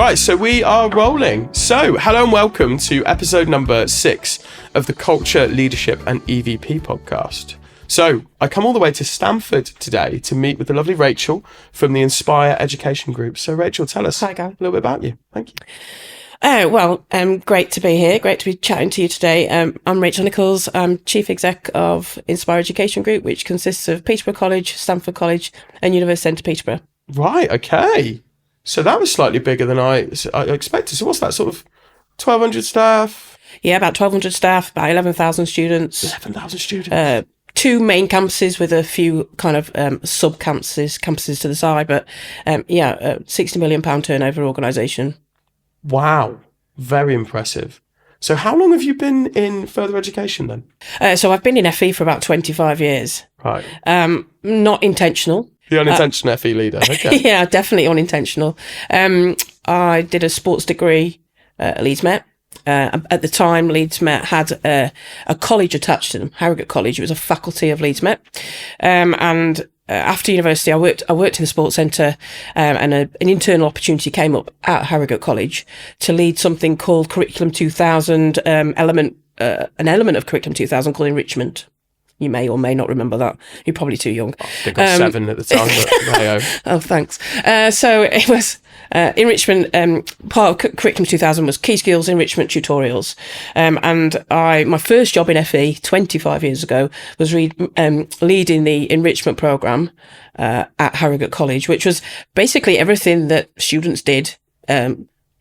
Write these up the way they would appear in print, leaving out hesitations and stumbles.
Right, so we are rolling. So, hello and welcome to episode number 6 of the Culture, Leadership and EVP podcast. So, I come all the way to Stamford today to meet with the lovely Rachel from the Inspire Education Group. So, Rachel, tell us a little bit about you. Thank you. Great to be here. Great to be chatting to you today. I'm Rachel Nicholls. I'm Chief Exec of Inspire Education Group, which consists of Peterborough College, Stamford College and University Centre Peterborough. Right, okay. So that was slightly bigger than I expected. So what's that, sort of 1,200 staff? Yeah, about 1,200 staff, about 11,000 students. 11,000 students. 2 main campuses with a few kind of campuses to the side. But £60 million turnover organisation. Wow, very impressive. So how long have you been in further education then? So I've been in FE for about 25 years. Right. Not intentional. The unintentional FE leader, okay. Yeah, definitely unintentional. I did a sports degree at Leeds Met. At the time, Leeds Met had a college attached to them, Harrogate College. It was a faculty of Leeds Met. After university, I worked in the sports centre, and an internal opportunity came up at Harrogate College to lead something called Curriculum 2000, an element of Curriculum 2000 called enrichment. You may or may not remember that. You're probably too young. I think I was 7 at the time, but hey-o. Oh, thanks. So it was enrichment. Part of Curriculum 2000 was key skills enrichment tutorials. My first job in FE 25 years ago was leading the enrichment programme at Harrogate College, which was basically everything that students did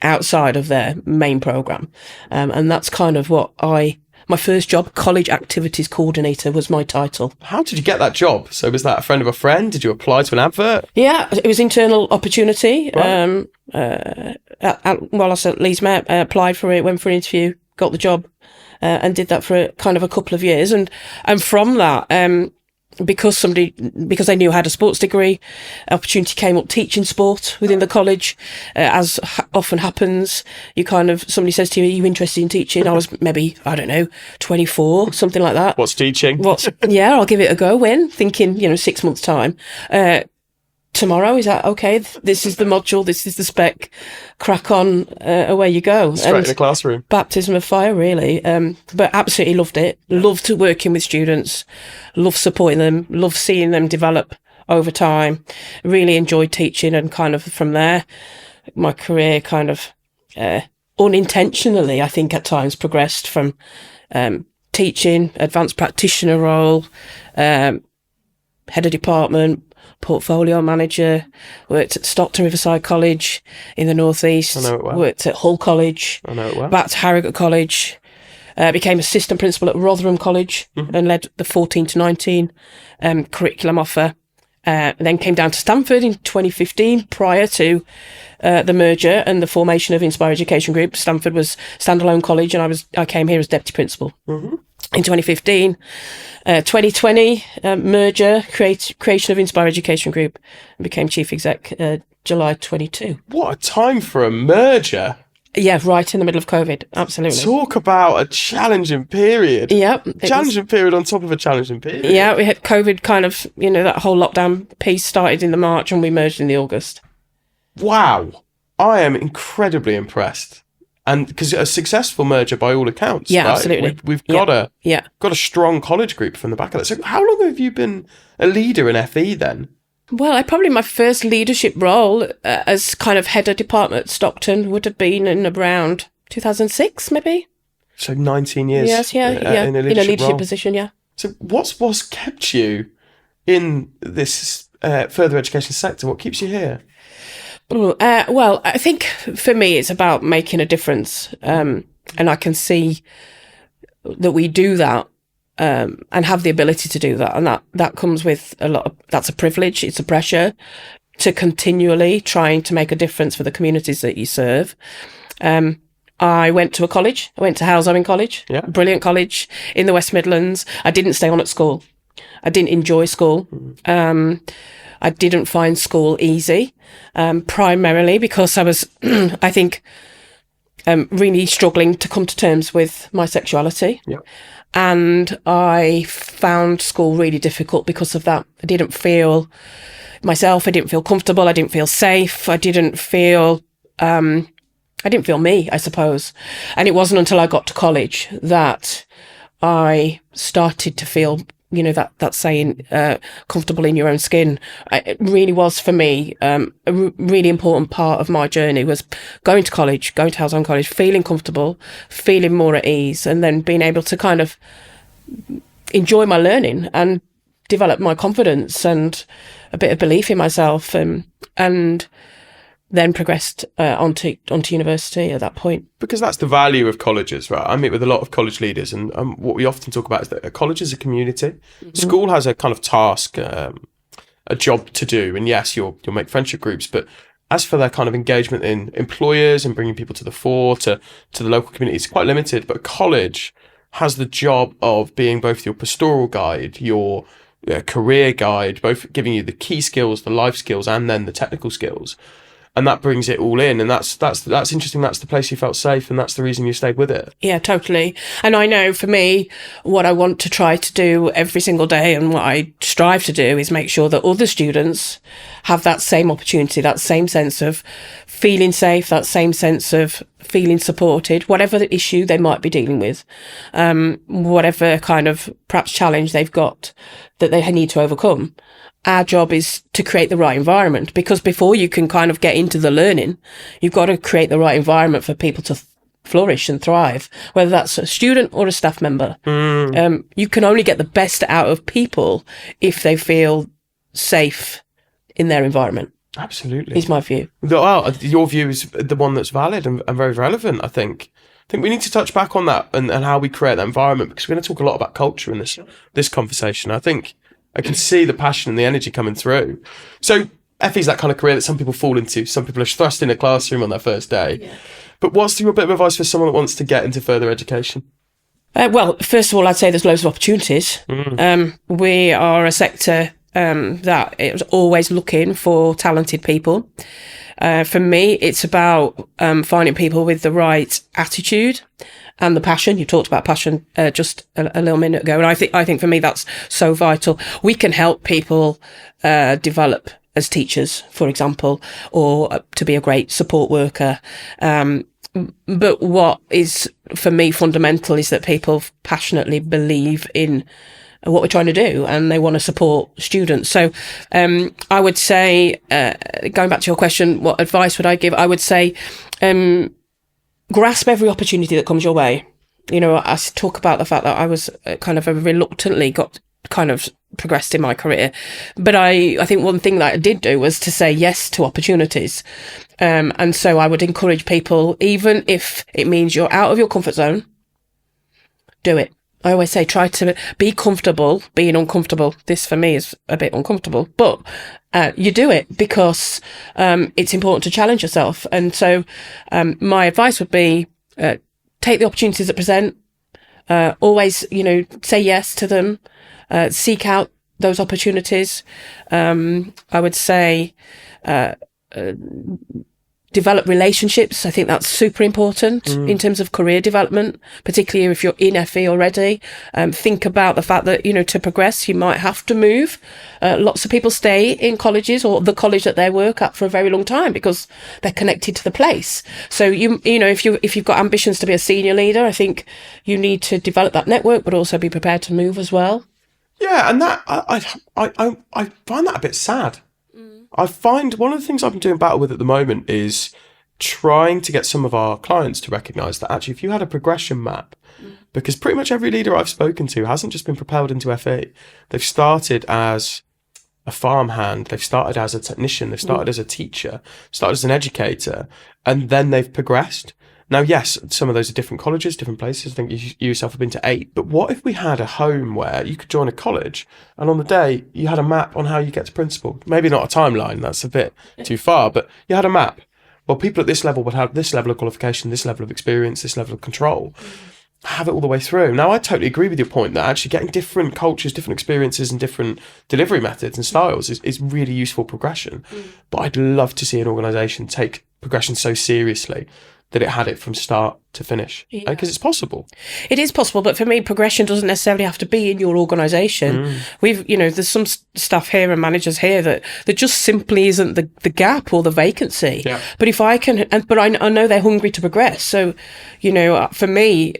outside of their main programme. And that's kind of what my first job, college activities coordinator, was my title. How did you get that job? So was that a friend of a friend? Did you apply to an advert? Yeah, it was internal opportunity. Right. While I was at Leeds Met, applied for it, went for an interview, got the job, and did that for kind of a couple of years. And from that, because they knew I had a sports degree, opportunity came up teaching sport within the college. As often happens, somebody says to you, "Are you interested in teaching?" I was maybe, 24, something like that. What's teaching? Yeah, I'll give it a go. When thinking, 6 months time. Tomorrow, is that okay? This is the module, this is the spec, crack on, away you go. Straight in the classroom. Baptism of fire, really. But absolutely loved it. Loved working with students, loved supporting them, loved seeing them develop over time. Really enjoyed teaching, and kind of from there, my career kind of unintentionally, I think at times, progressed from teaching, advanced practitioner role, head of department, portfolio manager, worked at Stockton Riverside College in the northeast. I know it well. Worked at Hull College. I know it well. Back to Harrogate College. Became assistant principal at Rotherham College, and led the 14 to 19 curriculum offer. Then came down to Stamford in 2015 prior to the merger and the formation of Inspire Education Group. Stamford was standalone college, and I came here as deputy principal. Mm-hmm. In 2015, 2020 merger, creation of Inspire Education Group, and became chief exec July 22. What a time for a merger! Yeah, right in the middle of COVID, absolutely. Talk about a challenging period. Yep. Challenging period on top of a challenging period. Yeah, we had COVID kind of, that whole lockdown piece started in the March and we merged in the August. Wow. I am incredibly impressed. And because a successful merger by all accounts. Yeah, right? absolutely. We've got got a strong college group from the back of that. So how long have you been a leader in FE then? Well, my first leadership role as kind of head of department at Stockton would have been in around 2006, maybe. So 19 years. Yes, in a leadership position, yeah. So what's kept you in this further education sector? What keeps you here? Well, I think for me it's about making a difference, and I can see that we do that. And have the ability to do that. And that comes with that's a privilege. It's a pressure to continually trying to make a difference for the communities that you serve. I went to a college. I went to Halesowen College, brilliant college in the West Midlands. I didn't stay on at school. I didn't enjoy school. I didn't find school easy, primarily because I was, I think, really struggling to come to terms with my sexuality. Yeah. And I found school really difficult because of that. I didn't feel myself. I didn't feel comfortable. I didn't feel safe. I didn't feel I didn't feel me, I suppose. And it wasn't until I got to college that I started to feel, that saying, comfortable in your own skin. It really was for me, a really important part of my journey was going to college, going to Halzone College, feeling comfortable, feeling more at ease, and then being able to kind of enjoy my learning and develop my confidence and a bit of belief in myself, and then progressed onto university at that point. Because that's the value of colleges, right? I meet with a lot of college leaders, and what we often talk about is that a college is a community. Mm-hmm. School has a kind of task, a job to do, and yes, you'll make friendship groups, but as for their kind of engagement in employers and bringing people to the fore, to the local community, it's quite limited. But college has the job of being both your pastoral guide, your career guide, both giving you the key skills, the life skills, and then the technical skills. And that brings it all in. And that's interesting. That's the place you felt safe, and that's the reason you stayed with it. Yeah, totally. And I know for me, what I want to try to do every single day and what I strive to do is make sure that other students have that same opportunity, that same sense of feeling safe, that same sense of feeling supported, whatever the issue they might be dealing with, whatever kind of perhaps challenge they've got that they need to overcome. Our job is to create the right environment, because before you can kind of get into the learning, you've got to create the right environment for people to flourish and thrive, whether that's a student or a staff member. You can only get the best out of people if they feel safe in their environment. Absolutely. Is my view. Well, your view is the one that's valid and very relevant, I think. I think we need to touch back on that and how we create that environment, because we're going to talk a lot about culture in this conversation. I think I can see the passion and the energy coming through. So FE's that kind of career that some people fall into. Some people are thrust in a classroom on their first day. Yeah. But what's your bit of advice for someone that wants to get into further education? Well, first of all, I'd say there's loads of opportunities. We are a sector that is always looking for talented people. For me, it's about finding people with the right attitude and the passion. You talked about passion just a little minute ago, and I think for me that's so vital. We can help people develop as teachers, for example, or to be a great support worker. But what is for me fundamental is that people passionately believe in what we're trying to do and they want to support students. So I would say, going back to your question, what advice would I give? I would say grasp every opportunity that comes your way. I talk about the fact that I was kind of reluctantly progressed in my career. But I think one thing that I did do was to say yes to opportunities. And so I would encourage people, even if it means you're out of your comfort zone, do it. I always say, try to be comfortable being uncomfortable. This for me is a bit uncomfortable, but you do it because it's important to challenge yourself. And so my advice would be take the opportunities that present. Always, say yes to them. Seek out those opportunities. I would say develop relationships. I think that's super important in terms of career development, particularly if you're in FE already. Think about the fact that, to progress, you might have to move. Lots of people stay in colleges or the college that they work at for a very long time because they're connected to the place. So if you've got ambitions to be a senior leader, I think you need to develop that network, but also be prepared to move as well. Yeah, and that I find that a bit sad. I find one of the things I've been doing battle with at the moment is trying to get some of our clients to recognise that actually if you had a progression map, because pretty much every leader I've spoken to hasn't just been propelled into FE. They've started as a farmhand, they've started as a technician, they've started as a teacher, started as an educator, and then they've progressed. Now, yes, some of those are different colleges, different places. I think you yourself have been to 8. But what if we had a home where you could join a college and on the day you had a map on how you get to principal? Maybe not a timeline, that's a bit too far, but you had a map. Well, people at this level would have this level of qualification, this level of experience, this level of control. Have it all the way through. Now, I totally agree with your point that actually getting different cultures, different experiences and different delivery methods and styles is really useful progression. But I'd love to see an organisation take progression so seriously that it had it from start to finish, because it's possible. It is possible, but for me, progression doesn't necessarily have to be in your organisation. There's some staff here and managers here that just simply isn't the gap or the vacancy. Yeah. But if I can, but I know they're hungry to progress. So, for me,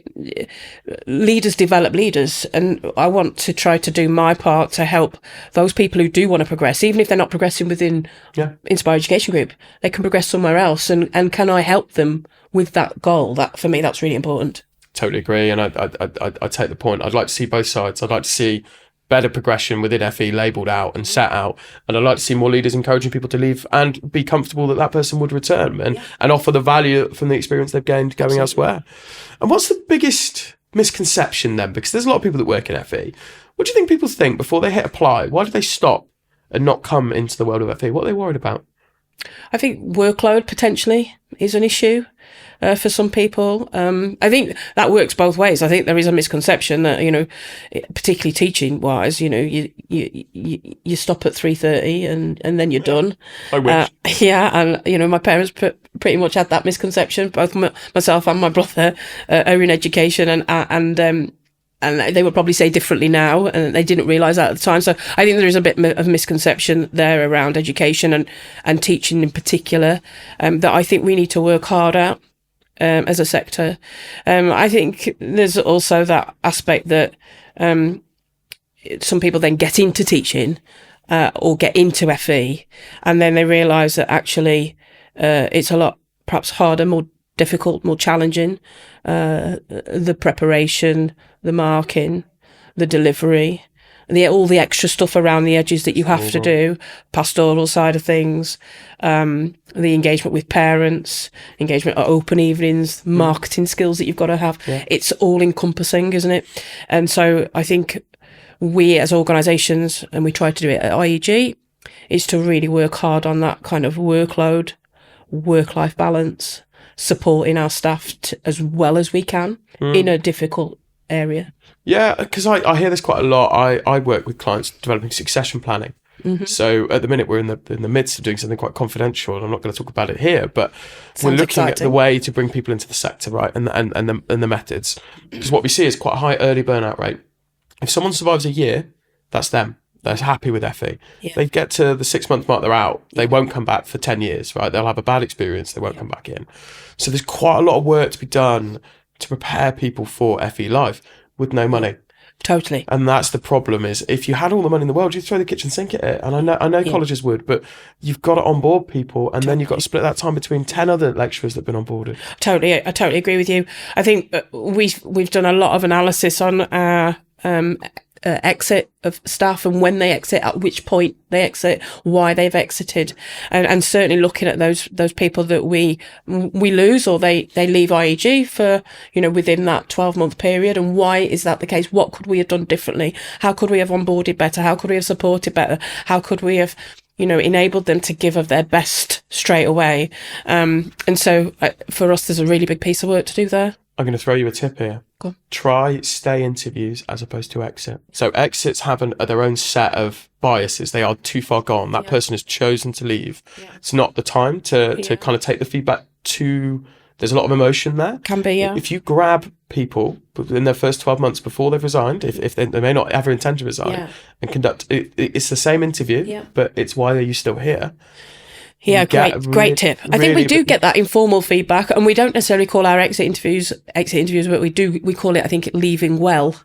leaders develop leaders, and I want to try to do my part to help those people who do want to progress, even if they're not progressing within Inspire Education Group, they can progress somewhere else. And can I help them with that goal? That, for me, that's really important. Totally agree. And I take the point. I'd like to see both sides. I'd like to see better progression within FE labelled out and set out. And I'd like to see more leaders encouraging people to leave and be comfortable that person would return and offer the value from the experience they've gained going elsewhere. And what's the biggest misconception then? Because there's a lot of people that work in FE. What do you think people think before they hit apply? Why do they stop and not come into the world of FE? What are they worried about? I think workload potentially is an issue for some people. I think that works both ways. I think there is a misconception that, particularly teaching wise, you stop at 3:30 and then you're done. I wish. And my parents pretty much had that misconception. Both myself and my brother are in education, and they would probably say differently now, and they didn't realise that at the time. So I think there is a bit of misconception there around education and teaching in particular, that I think we need to work hard at as a sector. I think there's also that aspect that some people then get into teaching or get into FE, and then they realise that actually it's a lot perhaps harder, more difficult, more challenging. The preparation, the marking, the delivery, all the extra stuff around the edges that you have to do, pastoral side of things, the engagement with parents, engagement at open evenings, marketing skills that you've got to have. Yeah. It's all encompassing, isn't it? And so I think we as organisations, and we try to do it at IEG, is to really work hard on that kind of workload, work-life balance, supporting our staff as well as we can in a difficult area. Yeah, because I hear this quite a lot. I work with clients developing succession planning. Mm-hmm. So at the minute we're in the midst of doing something quite confidential, and I'm not going to talk about it here, but we're looking at the way to bring people into the sector, right, and the methods. Because what we see is quite a high early burnout rate. If someone survives a year, that's them. They're happy with FE. Yeah. They get to the 6-month mark, they're out. They won't come back for 10 years, right? They'll have a bad experience. They won't come back in. So there's quite a lot of work to be done to prepare people for FE life with no money. Totally. And that's the problem, is if you had all the money in the world, you'd throw the kitchen sink at it. And I know colleges would, but you've got to onboard people, and then you've got to split that time between 10 other lecturers that have been onboarded. Totally. I totally agree with you. I think we've done a lot of analysis on our exit of staff, and when they exit, at which point they exit, why they've exited, and certainly looking at those people that we lose, or they leave IEG for within that 12-month period, and why is that the case? What could we have done differently? How could we have onboarded better? How could we have supported better? How could we have enabled them to give of their best straight away? And so for us, there's a really big piece of work to do there. I'm going to throw you a tip here. Go on. Try stay interviews as opposed to exit. So exits have their own set of biases. They are too far gone. That person has chosen to leave. Yeah. It's not the time to kind of take the feedback to... There's a lot of emotion there. Can be, yeah. If you grab people within their first 12 months before they've resigned, if they may not ever intend to resign, and conduct... It's the same interview, but it's why are you still here? Yeah, great tip. I think we do get that informal feedback, and we don't necessarily call our exit interviews, but we call it, I think, leaving well,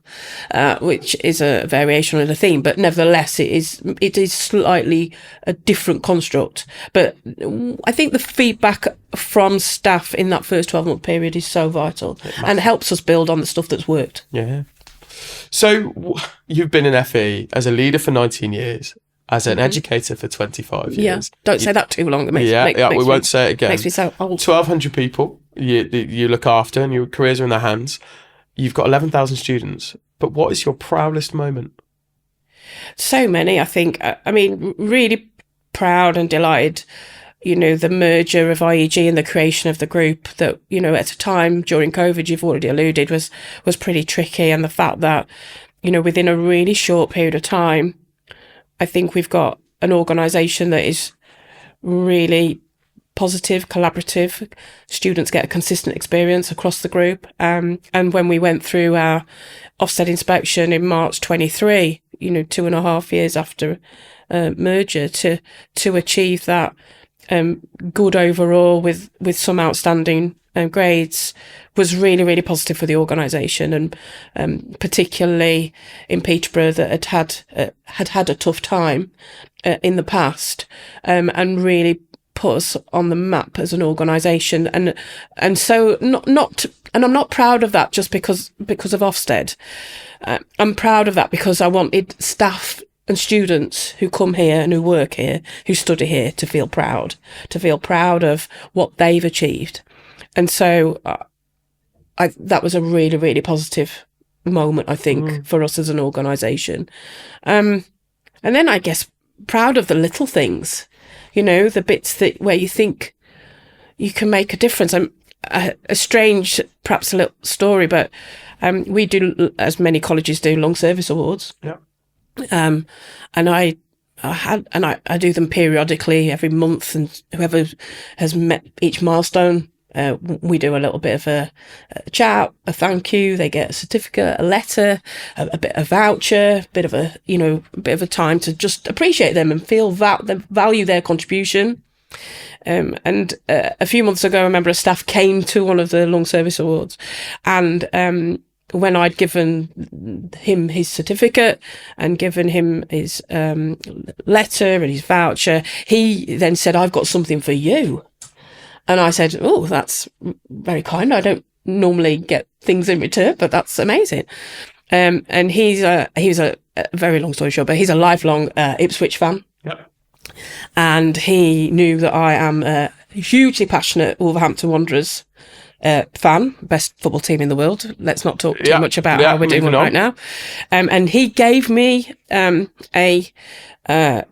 which is a variation on the theme, but nevertheless, it is slightly a different construct. But I think the feedback from staff in that first 12-month period is so vital and helps us build on the stuff that's worked. Yeah. So you've been in FE as a leader for 19 years. As an educator for 25 years. Yeah, don't say that too long. We won't say it again. Makes me so old. 1,200 people you look after, and your careers are in their hands. You've got 11,000 students. But what is your proudest moment? So many, I think. I mean, really proud and delighted, the merger of IEG and the creation of the group that, at a time during COVID, you've already alluded, was pretty tricky. And the fact that, within a really short period of time, I think we've got an organisation that is really positive, collaborative. Students get a consistent experience across the group. And when we went through our Ofsted inspection in March 23, 2.5 years after merger, to achieve that good overall with some outstanding grades was really, really positive for the organisation, and particularly in Peterborough that had a tough time in the past, and really put us on the map as an organisation, and so not and I'm not proud of that just because of Ofsted. I'm proud of that because I wanted staff and students who come here and who work here, who study here, to feel proud of what they've achieved. And so that was a really, really positive moment, I think, for us as an organisation. And then I guess proud of the little things, the bits where you think you can make a difference. A strange, perhaps a little story, but we do, as many colleges do, long service awards. Yeah. And I do them periodically every month, and whoever has met each milestone, we do a little bit of a chat, a thank you. They get a certificate, a letter, a bit of voucher, a bit of a time to just appreciate them and feel that they value their contribution. And a few months ago, a member of staff came to one of the long service awards, and when I'd given him his certificate and given him his letter and his voucher, he then said, "I've got something for you." And I said, "Oh, that's very kind. I don't normally get things in return, but that's amazing." And he was a very long story short, but he's a lifelong Ipswich fan. Yep. And he knew that I am a hugely passionate Wolverhampton Wanderers fan, best football team in the world. Let's not talk too much about how we're doing right now. And he gave me a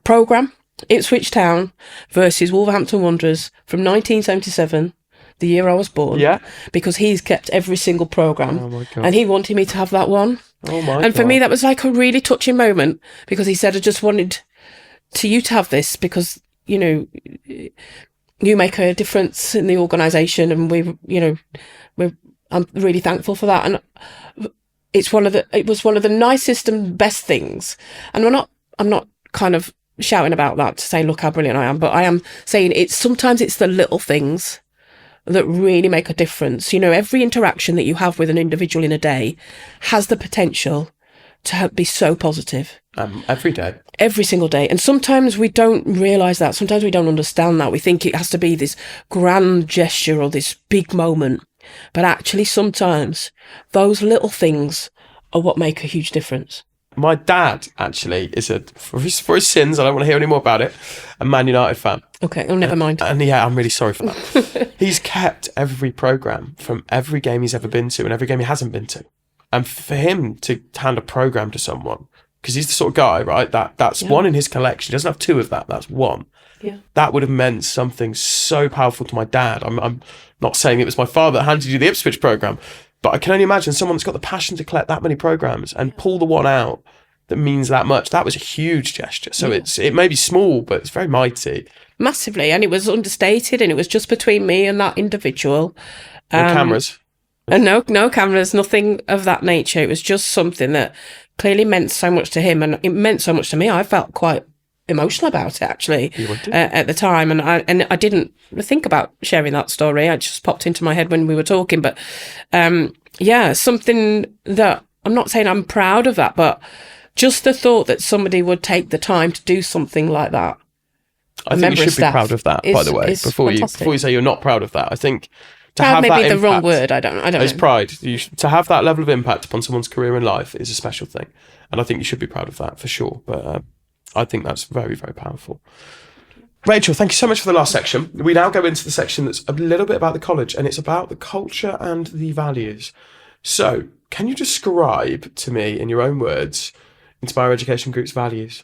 programme, Ipswich Town versus Wolverhampton Wanderers from 1977, the year I was born. Yeah. Because he's kept every single programme. Oh my God. And he wanted me to have that one. Oh my God. And for me, that was like a really touching moment, because he said, "I just wanted you to have this because, you make a difference in the organisation, and I'm really thankful for that." And it was one of the nicest and best things. And I'm not kind of shouting about that to say, look how brilliant I am, but I am saying sometimes it's the little things that really make a difference. Every interaction that you have with an individual in a day has the potential to be so positive. Every day. Every single day. And sometimes we don't realise that. Sometimes we don't understand that. We think it has to be this grand gesture or this big moment. But actually, sometimes those little things are what make a huge difference. My dad, actually, is for his sins, I don't want to hear any more about it, a Man United fan. Okay, oh, never mind. And yeah, I'm really sorry for that. He's kept every programme from every game he's ever been to and every game he hasn't been to. And for him to hand a programme to someone, because he's the sort of guy, right, that's one in his collection. He doesn't have two of that, that's one. Yeah. That would have meant something so powerful to my dad. I'm not saying it was my father that handed you the Ipswich programme, but I can only imagine someone that's got the passion to collect that many programmes and pull the one out that means that much. That was a huge gesture. So it may be small, but it's very mighty. Massively. And it was understated, and it was just between me and that individual. No cameras. And no cameras, nothing of that nature. It was just something that clearly meant so much to him, and it meant so much to me. I felt quite emotional about it, actually, at the time, and I didn't think about sharing that story. It just popped into my head when we were talking. But something that I'm not saying I'm proud of that, but just the thought that somebody would take the time to do something like that. I think you should be proud of that, by the way. Before you say you're not proud of that, I think. Proud may be the wrong word. I don't know. It's pride. To have that level of impact upon someone's career in life is a special thing, and I think you should be proud of that for sure. But I think that's very, very powerful. Rachel, thank you so much for the last section. We now go into the section that's a little bit about the college, and it's about the culture and the values. So, can you describe to me, in your own words, Inspire Education Group's values?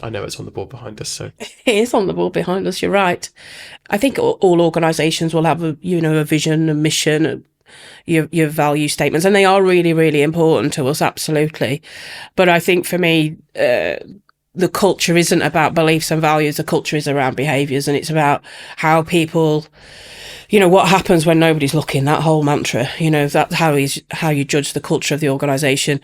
I know it's on the board behind us, so it is on the board behind us. You're right. I think all organisations will have a vision, a mission, your value statements, and they are really, really important to us, absolutely. But I think for me, the culture isn't about beliefs and values. The culture is around behaviours, and it's about how people, what happens when nobody's looking. That whole mantra, that's how you judge the culture of the organisation.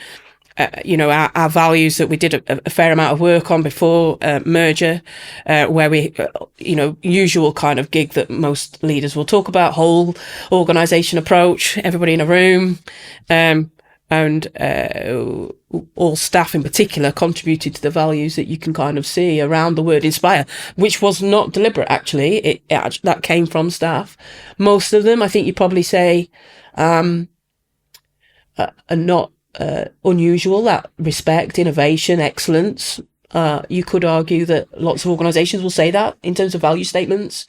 Our values that we did a fair amount of work on before merger, where we, usual kind of gig that most leaders will talk about, whole organisation approach, everybody in a room, and all staff in particular contributed to the values that you can kind of see around the word inspire, which was not deliberate, actually. That came from staff. Most of them, I think you'd probably say, are not unusual. That respect, innovation, excellence. You could argue that lots of organisations will say that in terms of value statements.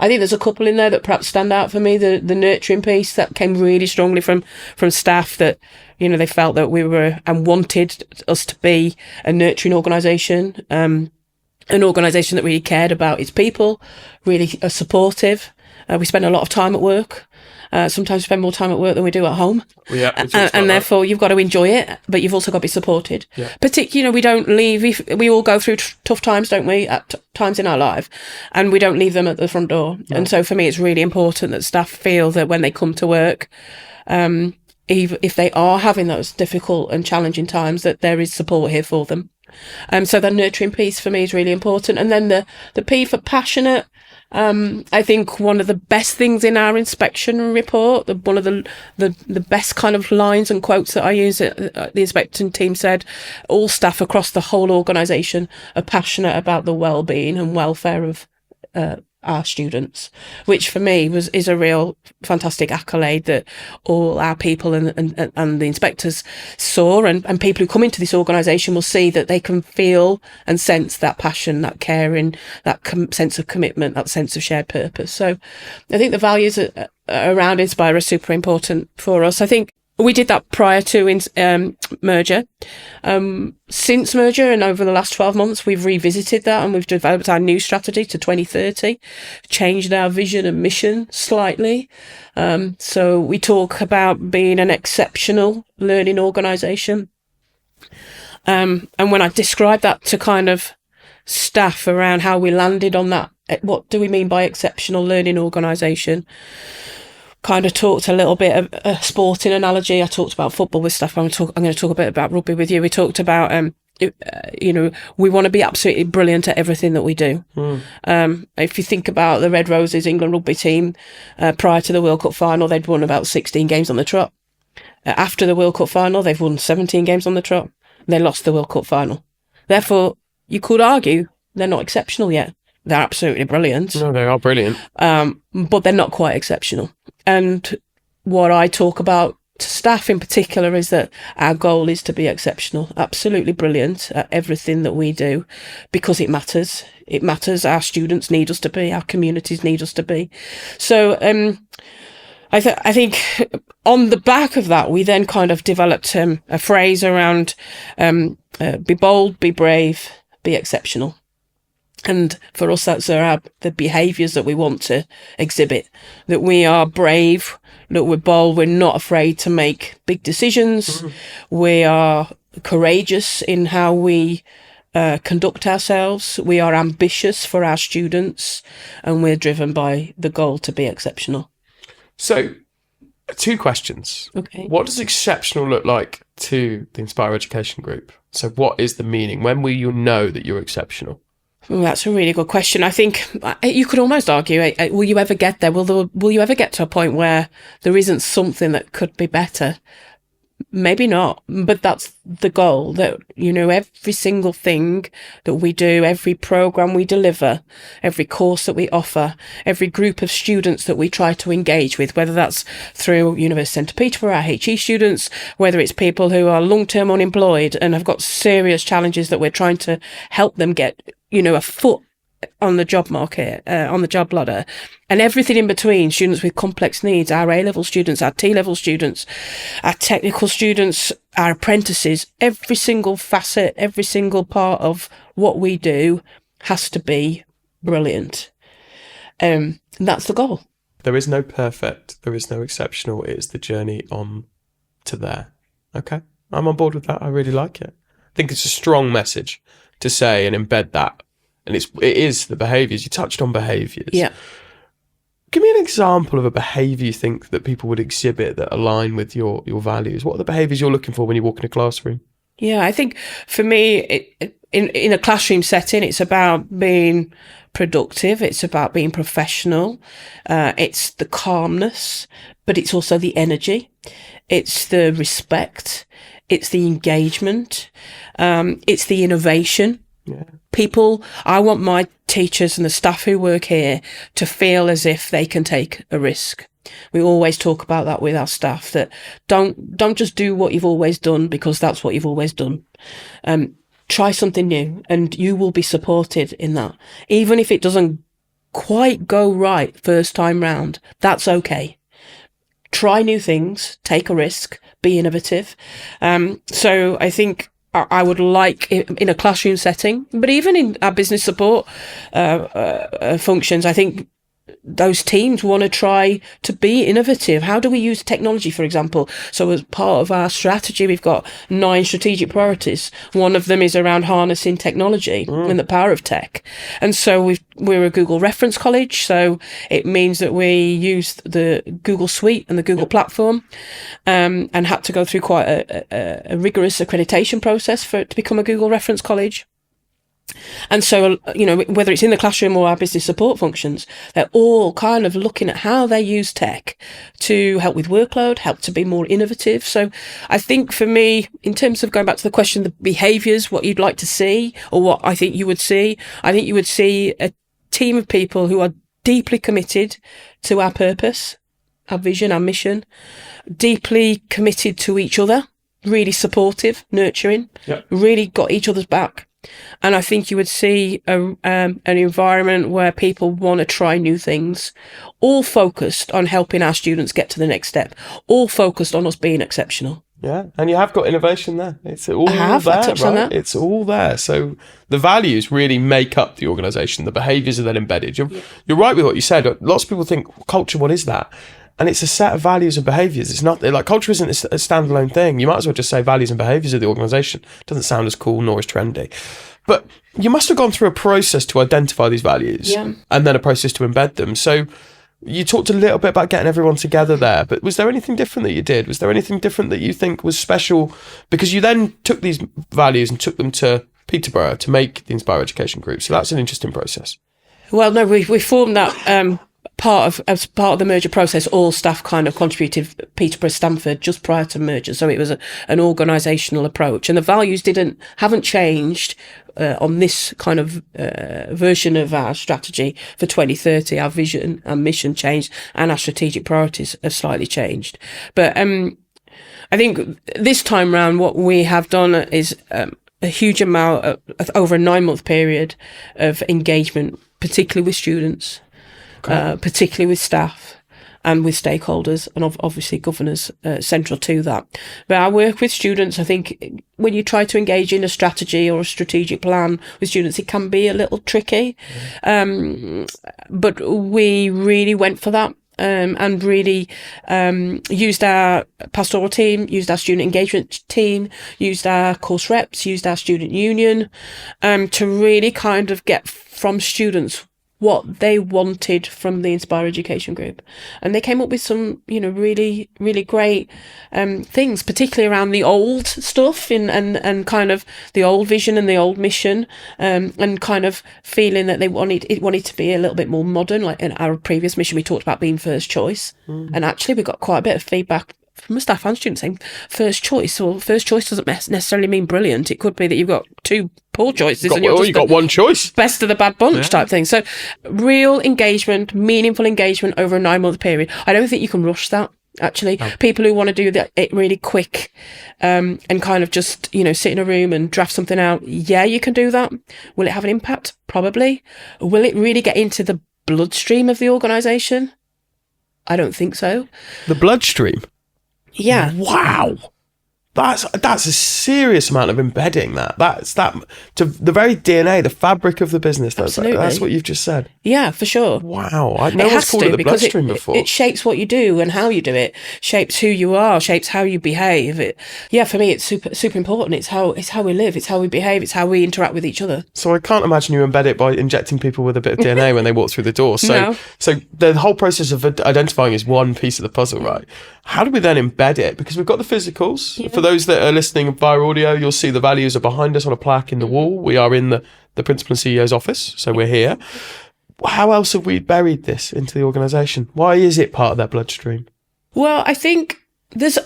I think there's a couple in there that perhaps stand out for me. The nurturing piece, that came really strongly from staff, that they felt that we were and wanted us to be a nurturing organisation, an organisation that really cared about its people, really supportive. We spent a lot of time at work. Sometimes we spend more time at work than we do at home. Yeah, and therefore you've got to enjoy it, but you've also got to be supported. Yeah. Particularly, we don't leave. We all go through tough times, don't we? At times in our life, and we don't leave them at the front door. No. And so for me, it's really important that staff feel that when they come to work, even if they are having those difficult and challenging times, that there is support here for them. So the nurturing piece for me is really important. And then the P for passionate. I think one of the best things in our inspection report, one of the best kind of lines and quotes that I use, the inspecting team said, all staff across the whole organisation are passionate about the well-being and welfare of our students, which for me is a real fantastic accolade that all our people and the inspectors saw, and people who come into this organisation will see that they can feel and sense that passion, that caring, that sense of commitment, that sense of shared purpose. So I think the values around Inspire are super important for us. I think we did that prior to merger. Since merger and over the last 12 months, we've revisited that and we've developed our new strategy to 2030, changed our vision and mission slightly. So we talk about being an exceptional learning organisation. And when I describe that to kind of staff around how we landed on that, what do we mean by exceptional learning organisation? Kind of talked a little bit of a sporting analogy. I talked about football with stuff. I'm going to talk a bit about rugby with you. We talked about, we want to be absolutely brilliant at everything that we do. If you think about the Red Roses England rugby team, prior to the World Cup final, they'd won about 16 games on the trot. After the World Cup final, they've won 17 games on the trot. They lost the World Cup final. Therefore, you could argue they're not exceptional yet. They're absolutely brilliant. No, they are brilliant. But they're not quite exceptional. And what I talk about to staff in particular is that our goal is to be exceptional, absolutely brilliant at everything that we do, because it matters. It matters. Our students need us to be, our communities need us to be. So I think on the back of that, we then kind of developed a phrase around be bold, be brave, be exceptional. And for us, that's the behaviours that we want to exhibit, that we are brave, that we're bold, we're not afraid to make big decisions. We are courageous in how we conduct ourselves. We are ambitious for our students, and we're driven by the goal to be exceptional. So, 2 questions. Okay. What does exceptional look like to the Inspire Education Group? So what is the meaning? When will you know that you're exceptional? Well, that's a really good question. I think you could almost argue, will you ever get there? Will you ever get to a point where there isn't something that could be better? Maybe not, but that's the goal, that, every single thing that we do, every program we deliver, every course that we offer, every group of students that we try to engage with, whether that's through University Centre Peterborough, our HE students, whether it's people who are long-term unemployed and have got serious challenges that we're trying to help them get, a foot on the job market, on the job ladder, and everything in between, students with complex needs, our A-level students, our T-level students, our technical students, our apprentices, every single facet, every single part of what we do has to be brilliant. That's the goal. There is no perfect, there is no exceptional, it is the journey on to there. Okay, I'm on board with that, I really like it. I think it's a strong message to say and embed that. And it is the behaviours. You touched on behaviours. Yeah. Give me an example of a behaviour you think that people would exhibit that align with your values. What are the behaviours you're looking for when you walk in a classroom? Yeah, I think for me, in a classroom setting, it's about being productive. It's about being professional. It's the calmness, but it's also the energy. It's the respect. It's the engagement. It's the innovation. Yeah. I want my teachers and the staff who work here to feel as if they can take a risk. We always talk about that with our staff, that don't just do what you've always done because that's what you've always done. Try something new and you will be supported in that. Even if it doesn't quite go right first time round, that's okay. Try new things, take a risk, be innovative. So I think I would like in a classroom setting, but even in our business support functions, I think those teams want to try to be innovative. How do we use technology, for example? So as part of our strategy, we've got 9 strategic priorities. One of them is around harnessing technology and the power of tech. And so we're a Google reference college. So it means that we use the Google Suite and the Google platform, and had to go through quite a rigorous accreditation process for it to become a Google reference college. And so, whether it's in the classroom or our business support functions, they're all kind of looking at how they use tech to help with workload, help to be more innovative. So I think for me, in terms of going back to the question, the behaviours, what you'd like to see or what I think you would see, I think you would see a team of people who are deeply committed to our purpose, our vision, our mission, deeply committed to each other, really supportive, nurturing, really got each other's back. And I think you would see an environment where people want to try new things, all focused on helping our students get to the next step, all focused on us being exceptional. Yeah, and you have got innovation there. It's all I have, there, I touched on that. It's all there. So the values really make up the organisation. The behaviours are then embedded. You're right with what you said. Lots of people think, culture, what is that? And it's a set of values and behaviours. It's not like culture isn't a standalone thing. You might as well just say values and behaviours of the organisation. It doesn't sound as cool nor as trendy. But you must have gone through a process to identify these values and then a process to embed them. So you talked a little bit about getting everyone together there, but was there anything different that you did? Was there anything different that you think was special? Because you then took these values and took them to Peterborough to make the Inspire Education Group. So that's an interesting process. Well, no, we formed that as part of the merger process. All staff kind of contributed Peterborough, Stamford just prior to merger. So it was an organisational approach, and the values haven't changed on this kind of version of our strategy for 2030. Our vision, our mission changed, and our strategic priorities have slightly changed. But I think this time round, what we have done is a huge amount over a 9-month period of engagement, particularly with students. Particularly with staff and with stakeholders, and obviously governors central to that. But I work with students. I think when you try to engage in a strategy or a strategic plan with students, it can be a little tricky. But we really went for that. And really used our pastoral team, used our student engagement team, used our course reps, used our student union, to really kind of get from students what they wanted from the Inspire Education Group. And they came up with some, really, really great things, particularly around the old stuff and kind of the old vision and the old mission, and kind of feeling that it wanted to be a little bit more modern. Like in our previous mission, we talked about being first choice. And actually we got quite a bit of feedback from a staff and student saying first choice. Well, first choice doesn't necessarily mean brilliant. It could be that you've got 2 poor choices and you've got one choice. Best of the bad bunch type thing. So real engagement, meaningful engagement over a 9-month period. I don't think you can rush that. Actually, people who want to do it really quick, and kind of just, sit in a room and draft something out. Yeah, you can do that. Will it have an impact? Probably. Will it really get into the bloodstream of the organisation? I don't think so. The bloodstream? Yeah. Wow. That's a serious amount of embedding that's that to the very DNA, the fabric of the business. That's what you've just said. Yeah, for sure. Wow. No one's called it the bloodstream before. It shapes what you do and how you do it, shapes who you are, shapes how you behave. For me, it's super important. It's how we live, it's how we behave, it's how we interact with each other. So I can't imagine you embed it by injecting people with a bit of DNA when they walk through the door. So the whole process of identifying is one piece of the puzzle, right? How do we then embed it? Because we've got the physicals. Yeah. For those that are listening via audio, you'll see the values are behind us on a plaque in the wall. We are in the principal and CEO's office, so we're here. How else have we buried this into the organisation? Why is it part of their bloodstream? Well, I think there's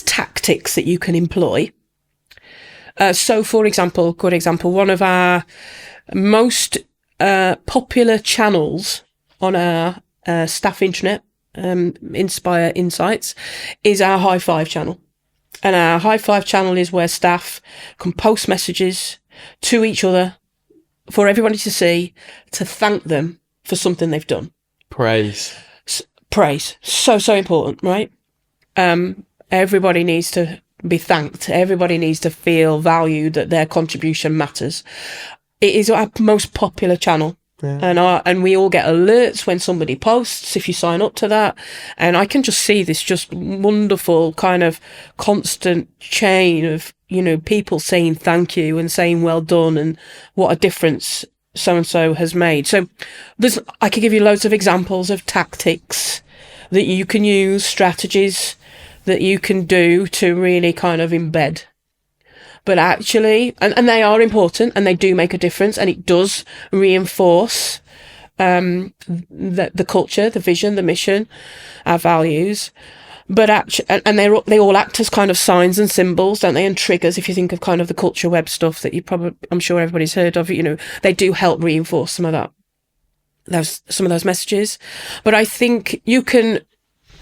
tactics that you can employ. So, for example, good example, one of our most popular channels on our staff intranet, Inspire Insights, is our High Five channel. And our High Five channel is where staff can post messages to each other for everybody to see, to thank them for something they've done. Praise. So important, right? Everybody needs to be thanked. Everybody needs to feel valued, that their contribution matters. It is our most popular channel. Yeah. And we all get alerts when somebody posts, if you sign up to that. And I can just see this just wonderful kind of constant chain of, people saying thank you and saying well done and what a difference so-and-so has made. So I could give you loads of examples of tactics that you can use, strategies that you can do to really kind of embed. But actually, and they are important and they do make a difference, and it does reinforce the culture, the vision, the mission, our values. But actually, and they all act as kind of signs and symbols, don't they? And triggers. If you think of kind of the culture web stuff that I'm sure everybody's heard of, they do help reinforce some of those messages. But I think you can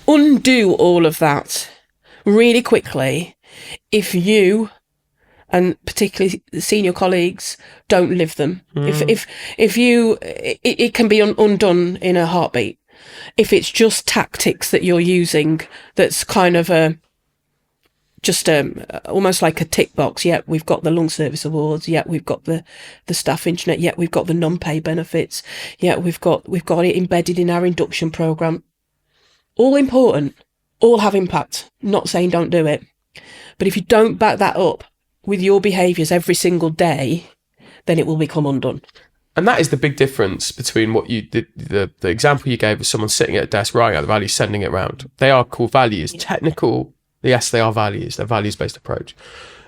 undo all of that really quickly if you, and particularly the senior colleagues, don't live them. If you, it can be undone in a heartbeat. If it's just tactics that you're using, that's kind of almost like a tick box. Yeah, we've got the lung service awards. Yeah, we've got the staff intranet. Yeah, we've got the non-pay benefits. Yeah, we've got it embedded in our induction program. All important, all have impact. Not saying don't do it, but if you don't back that up with your behaviours every single day, then it will become undone. And that is the big difference between what you did, the example you gave of someone sitting at a desk writing out the values, sending it around. They are called values. Yeah. Technical, yes, they are values. They're values-based approach.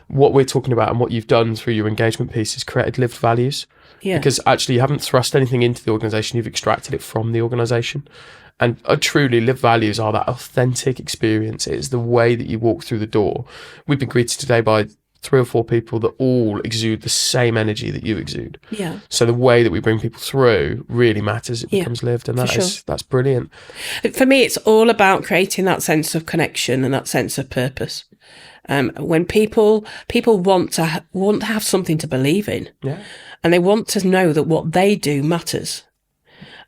What we're talking about and what you've done through your engagement piece is created lived values. Yeah. Because actually you haven't thrust anything into the organisation, you've extracted it from the organisation. And truly, lived values are that authentic experience. It is the way that you walk through the door. We've been greeted today by 3 or 4 people that all exude the same energy that you exude. Yeah. So the way that we bring people through really matters. It becomes lived, and that's brilliant. For me, it's all about creating that sense of connection and that sense of purpose. When people want to have something to believe in, and they want to know that what they do matters,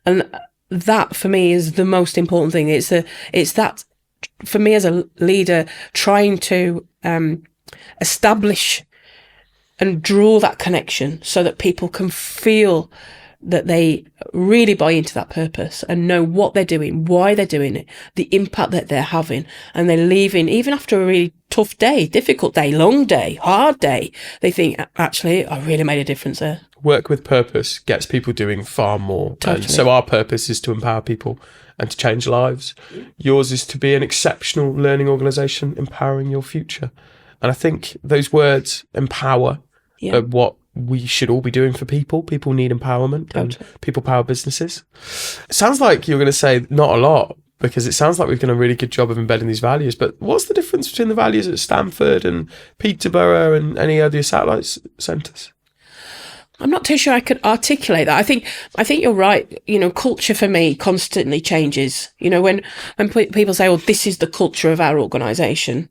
and that for me is the most important thing. It's that for me as a leader, trying to establish and draw that connection so that people can feel that they really buy into that purpose and know what they're doing, why they're doing it, the impact that they're having, and they're leaving even after a really tough day, difficult day, long day, hard day. They think, actually, I really made a difference there. Work with purpose gets people doing far more. Totally. And so our purpose is to empower people and to change lives. Yours is to be an exceptional learning organisation, empowering your future. And I think those words, empower, are what we should all be doing for people. People need empowerment, and people power businesses. It sounds like you're going to say not a lot, because it sounds like we've done a really good job of embedding these values. But what's the difference between the values at Stanford and Peterborough and any other satellite centres? I'm not too sure I could articulate that. I think you're right. Culture for me constantly changes. When people say, "Oh, this is the culture of our organisation,"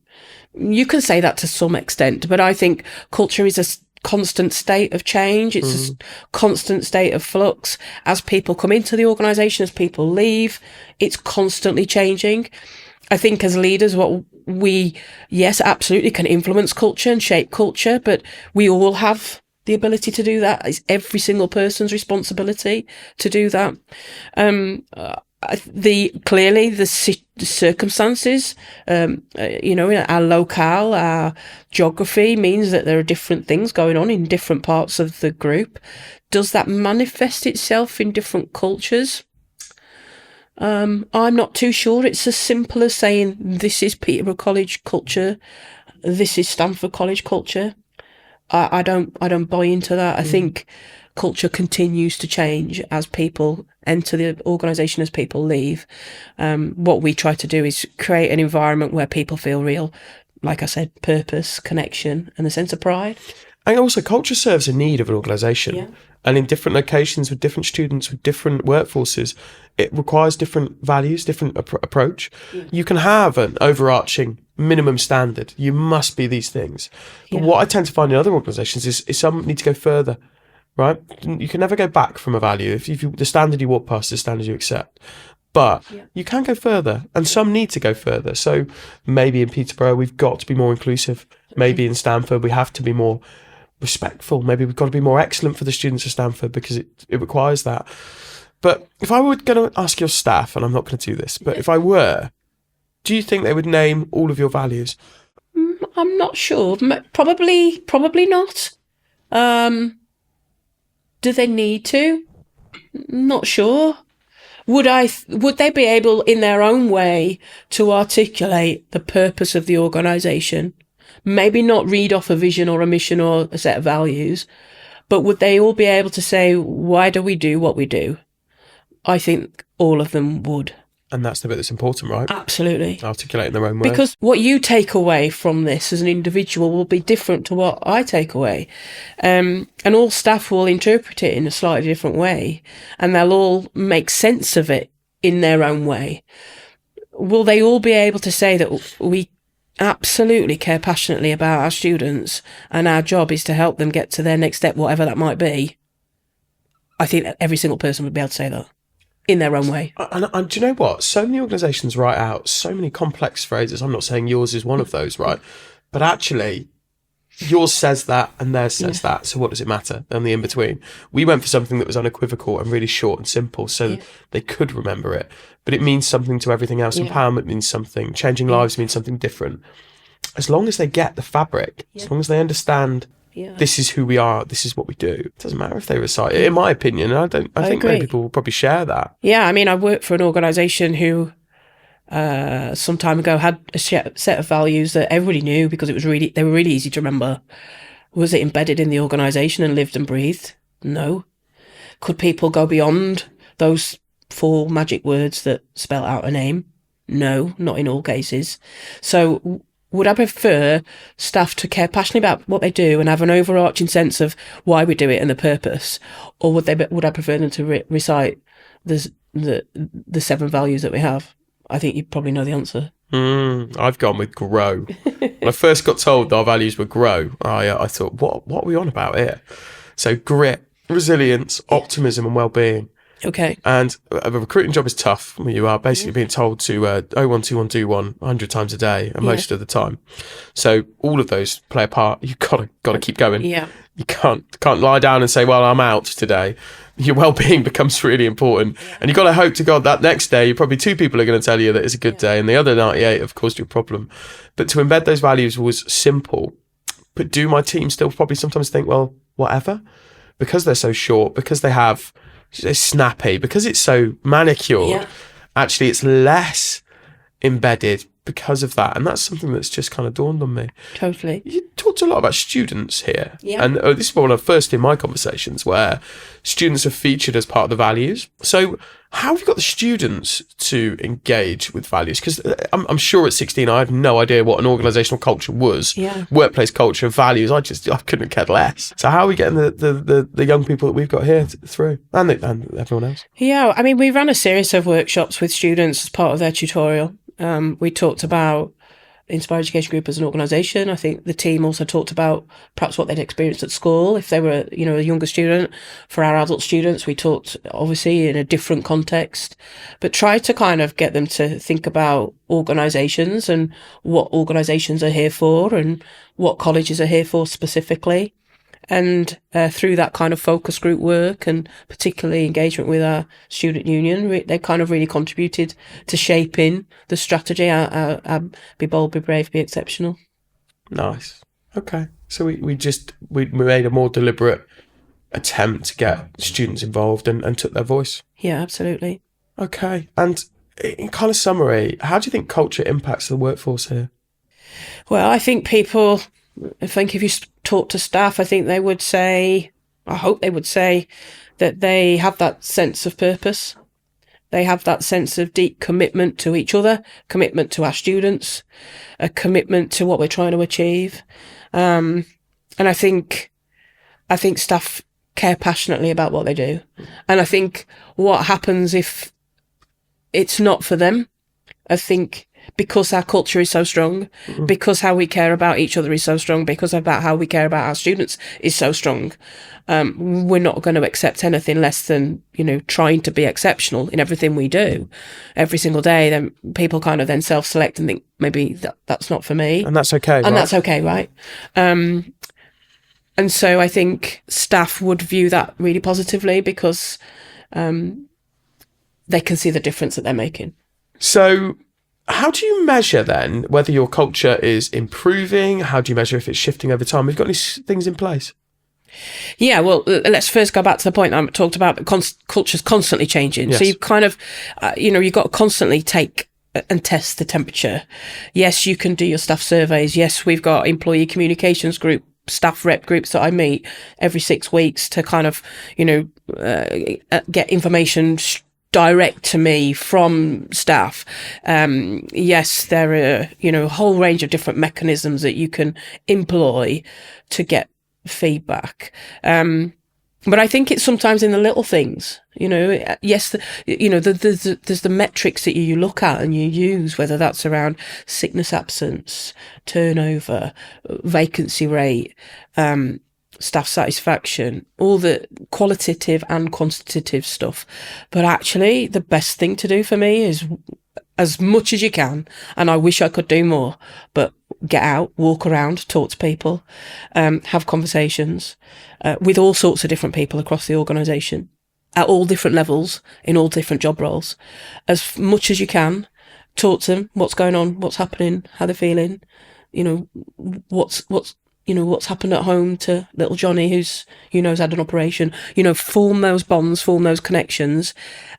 you can say that to some extent, but I think culture is a constant state of change. It's a constant state of flux. As people come into the organisation, as people leave, it's constantly changing. I think as leaders, what we, yes, absolutely can influence culture and shape culture, but we all have the ability to do that. It's every single person's responsibility to do that. Clearly the circumstances, our locale, our geography means that there are different things going on in different parts of the group. Does that manifest itself in different cultures? I'm not too sure. It's as simple as saying this is Peterborough College culture, this is Stamford College culture. I don't buy into that. I think culture continues to change as people enter the organisation, as people leave. What we try to do is create an environment where people feel real, like I said, purpose, connection, and a sense of pride. And also, culture serves a need of an organisation. Yeah. And in different locations, with different students, with different workforces, it requires different values, different approach. Yeah. You can have an overarching minimum standard. You must be these things. But what I tend to find in other organisations is some need to go further, right? You can never go back from a value. If the standard you walk past is the standard you accept. But you can go further, and some need to go further. So maybe in Peterborough, we've got to be more inclusive. Maybe in Stamford, we have to be more respectful. Maybe we've got to be more excellent for the students of Stamford because it requires that. But if I were going to ask your staff, and I'm not going to do this, but if I were, do you think they would name all of your values? I'm not sure. Probably not. Do they need to? Not sure. Would they be able, in their own way, to articulate the purpose of the organisation? Maybe not read off a vision or a mission or a set of values, but would they all be able to say, why do we do what we do? I think all of them would. And that's the bit that's important, right? Absolutely. Articulate in their own way. Because what you take away from this as an individual will be different to what I take away. And all staff will interpret it in a slightly different way, and they'll all make sense of it in their own way. Will they all be able to say that we absolutely care passionately about our students and our job is to help them get to their next step, whatever that might be? I think that every single person would be able to say that in their own way. And do you know what? So many organisations write out so many complex phrases. I'm not saying yours is one of those, right? But actually, yours says that and theirs says that. So what does it matter? And the in-between. We went for something that was unequivocal and really short and simple so they could remember it. But it means something to everything else. Empowerment means something. Changing lives means something different. As long as they get the fabric, as long as they understand this is who we are, this is what we do. It doesn't matter if they recite it, in my opinion. I think many people will probably share that. Yeah, I mean, I worked for an organisation who some time ago had a set of values that everybody knew because they were really easy to remember. Was it embedded in the organisation and lived and breathed? No. Could people go beyond those 4 magic words that spell out a name? No, not in all cases. So would I prefer staff to care passionately about what they do and have an overarching sense of why we do it and the purpose, or would I prefer them to recite the 7 values that we have? I think you probably know the answer. I've gone with grow. When I first got told our values were grow, I thought, what are we on about here? So grit, resilience, optimism, and well-being. Okay. And a recruiting job is tough when you are basically being told to 012121 100 times a day and most of the time. So all of those play a part. You've got to keep going. Yeah. You can't lie down and say, well, I'm out today. Your well-being becomes really important. And you've got to hope to God that next day, probably 2 people are going to tell you that it's a good day and the other 98 have caused you a problem. But to embed those values was simple. But do my team still probably sometimes think, well, whatever? Because they're so short, because they're snappy, because it's so manicured, actually it's less embedded because of that. And that's something that's just kind of dawned on me. Totally. You talked a lot about students here. Yeah. And this is one of the first in my conversations where students are featured as part of the values. So how have you got the students to engage with values? Because I'm sure at 16 I had no idea what an organisational culture was. Yeah. Workplace culture, values, I couldn't have cared less. So how are we getting the young people that we've got here through and everyone else? Yeah, I mean, we ran a series of workshops with students as part of their tutorial. We talked about Inspire Education Group as an organisation. I think the team also talked about perhaps what they'd experienced at school if they were, a younger student. For our adult students, we talked obviously in a different context, but tried to kind of get them to think about organisations and what organisations are here for and what colleges are here for specifically. And through that kind of focus group work and particularly engagement with our student union, they kind of really contributed to shaping the strategy. Be bold, be brave, be exceptional. Nice. Okay. So we made a more deliberate attempt to get students involved and took their voice. Yeah, absolutely. Okay. And in kind of summary, how do you think culture impacts the workforce here? Well, I think if you talk to staff, I think I hope they would say that they have that sense of purpose. They have that sense of deep commitment to each other, commitment to our students, a commitment to what we're trying to achieve. And I think staff care passionately about what they do. And I think what happens if it's not for them, I think because our culture is so strong, because how we care about each other is so strong, because about how we care about our students is so strong, we're not going to accept anything less than, trying to be exceptional in everything we do every single day. Then people kind of then self-select and think maybe that's not for me. And that's okay, and that's okay, right? And so I think staff would view that really positively because they can see the difference that they're making. So how do you measure then whether your culture is improving? How do you measure if it's shifting over time? We've got any things in place? Yeah, well, let's first go back to the point I talked about. Culture's constantly changing. Yes. So you kind of, you've got to constantly take and test the temperature. Yes, you can do your staff surveys. Yes, we've got employee communications group, staff rep groups that I meet every 6 weeks to kind of, get information direct to me from staff. Yes, there are, a whole range of different mechanisms that you can employ to get feedback. But I think it's sometimes in the little things, yes, there's the metrics that you look at and you use, whether that's around sickness absence, turnover, vacancy rate, staff satisfaction, all the qualitative and quantitative stuff. But actually, the best thing to do for me is as much as you can, and I wish I could do more, but get out, walk around, talk to people, have conversations with all sorts of different people across the organisation at all different levels, in all different job roles. As much as you can, talk to them, what's going on, what's happening, how they're feeling, what's happened at home to little Johnny who's had an operation, form those bonds, form those connections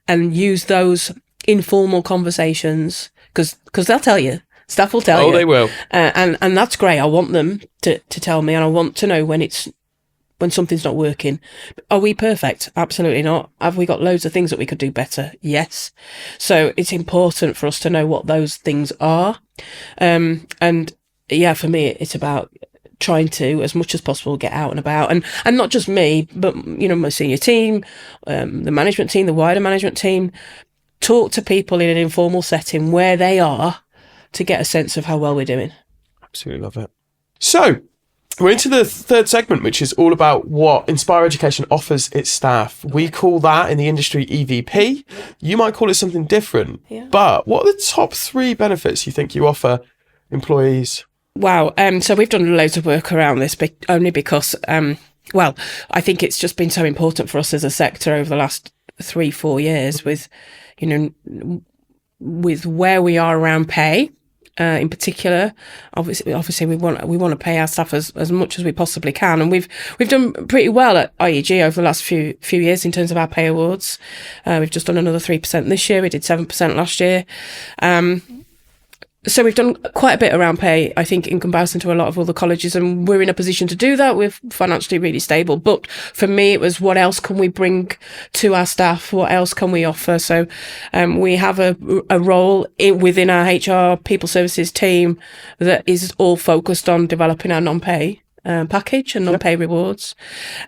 and use those informal conversations because they'll tell you, staff will tell you. Oh, they will. And that's great. I want them to tell me and I want to know when something's not working. Are we perfect? Absolutely not. Have we got loads of things that we could do better? Yes. So it's important for us to know what those things are. And yeah, for me, it's about trying to, as much as possible, get out and about, and not just me, but my senior team, the management team, the wider management team, talk to people in an informal setting where they are to get a sense of how well we're doing. Absolutely love it. So we're into the third segment, which is all about what Inspire Education offers its staff. We call that in the industry EVP. You might call it something different, but what are the top 3 benefits you think you offer employees? Wow. So we've done loads of work around this, but only because, I think it's just been so important for us as a sector over the last 3-4 years with where we are around pay, in particular. Obviously we want to pay our staff as much as we possibly can. And we've done pretty well at IEG over the last few years in terms of our pay awards. We've just done another 3% this year. We did 7% last year. So we've done quite a bit around pay, I think, in comparison to a lot of other colleges, and we're in a position to do that. We're financially really stable. But for me, it was what else can we bring to our staff? What else can we offer? So we have a role within our HR people services team that is all focused on developing our non-pay package and non-pay rewards.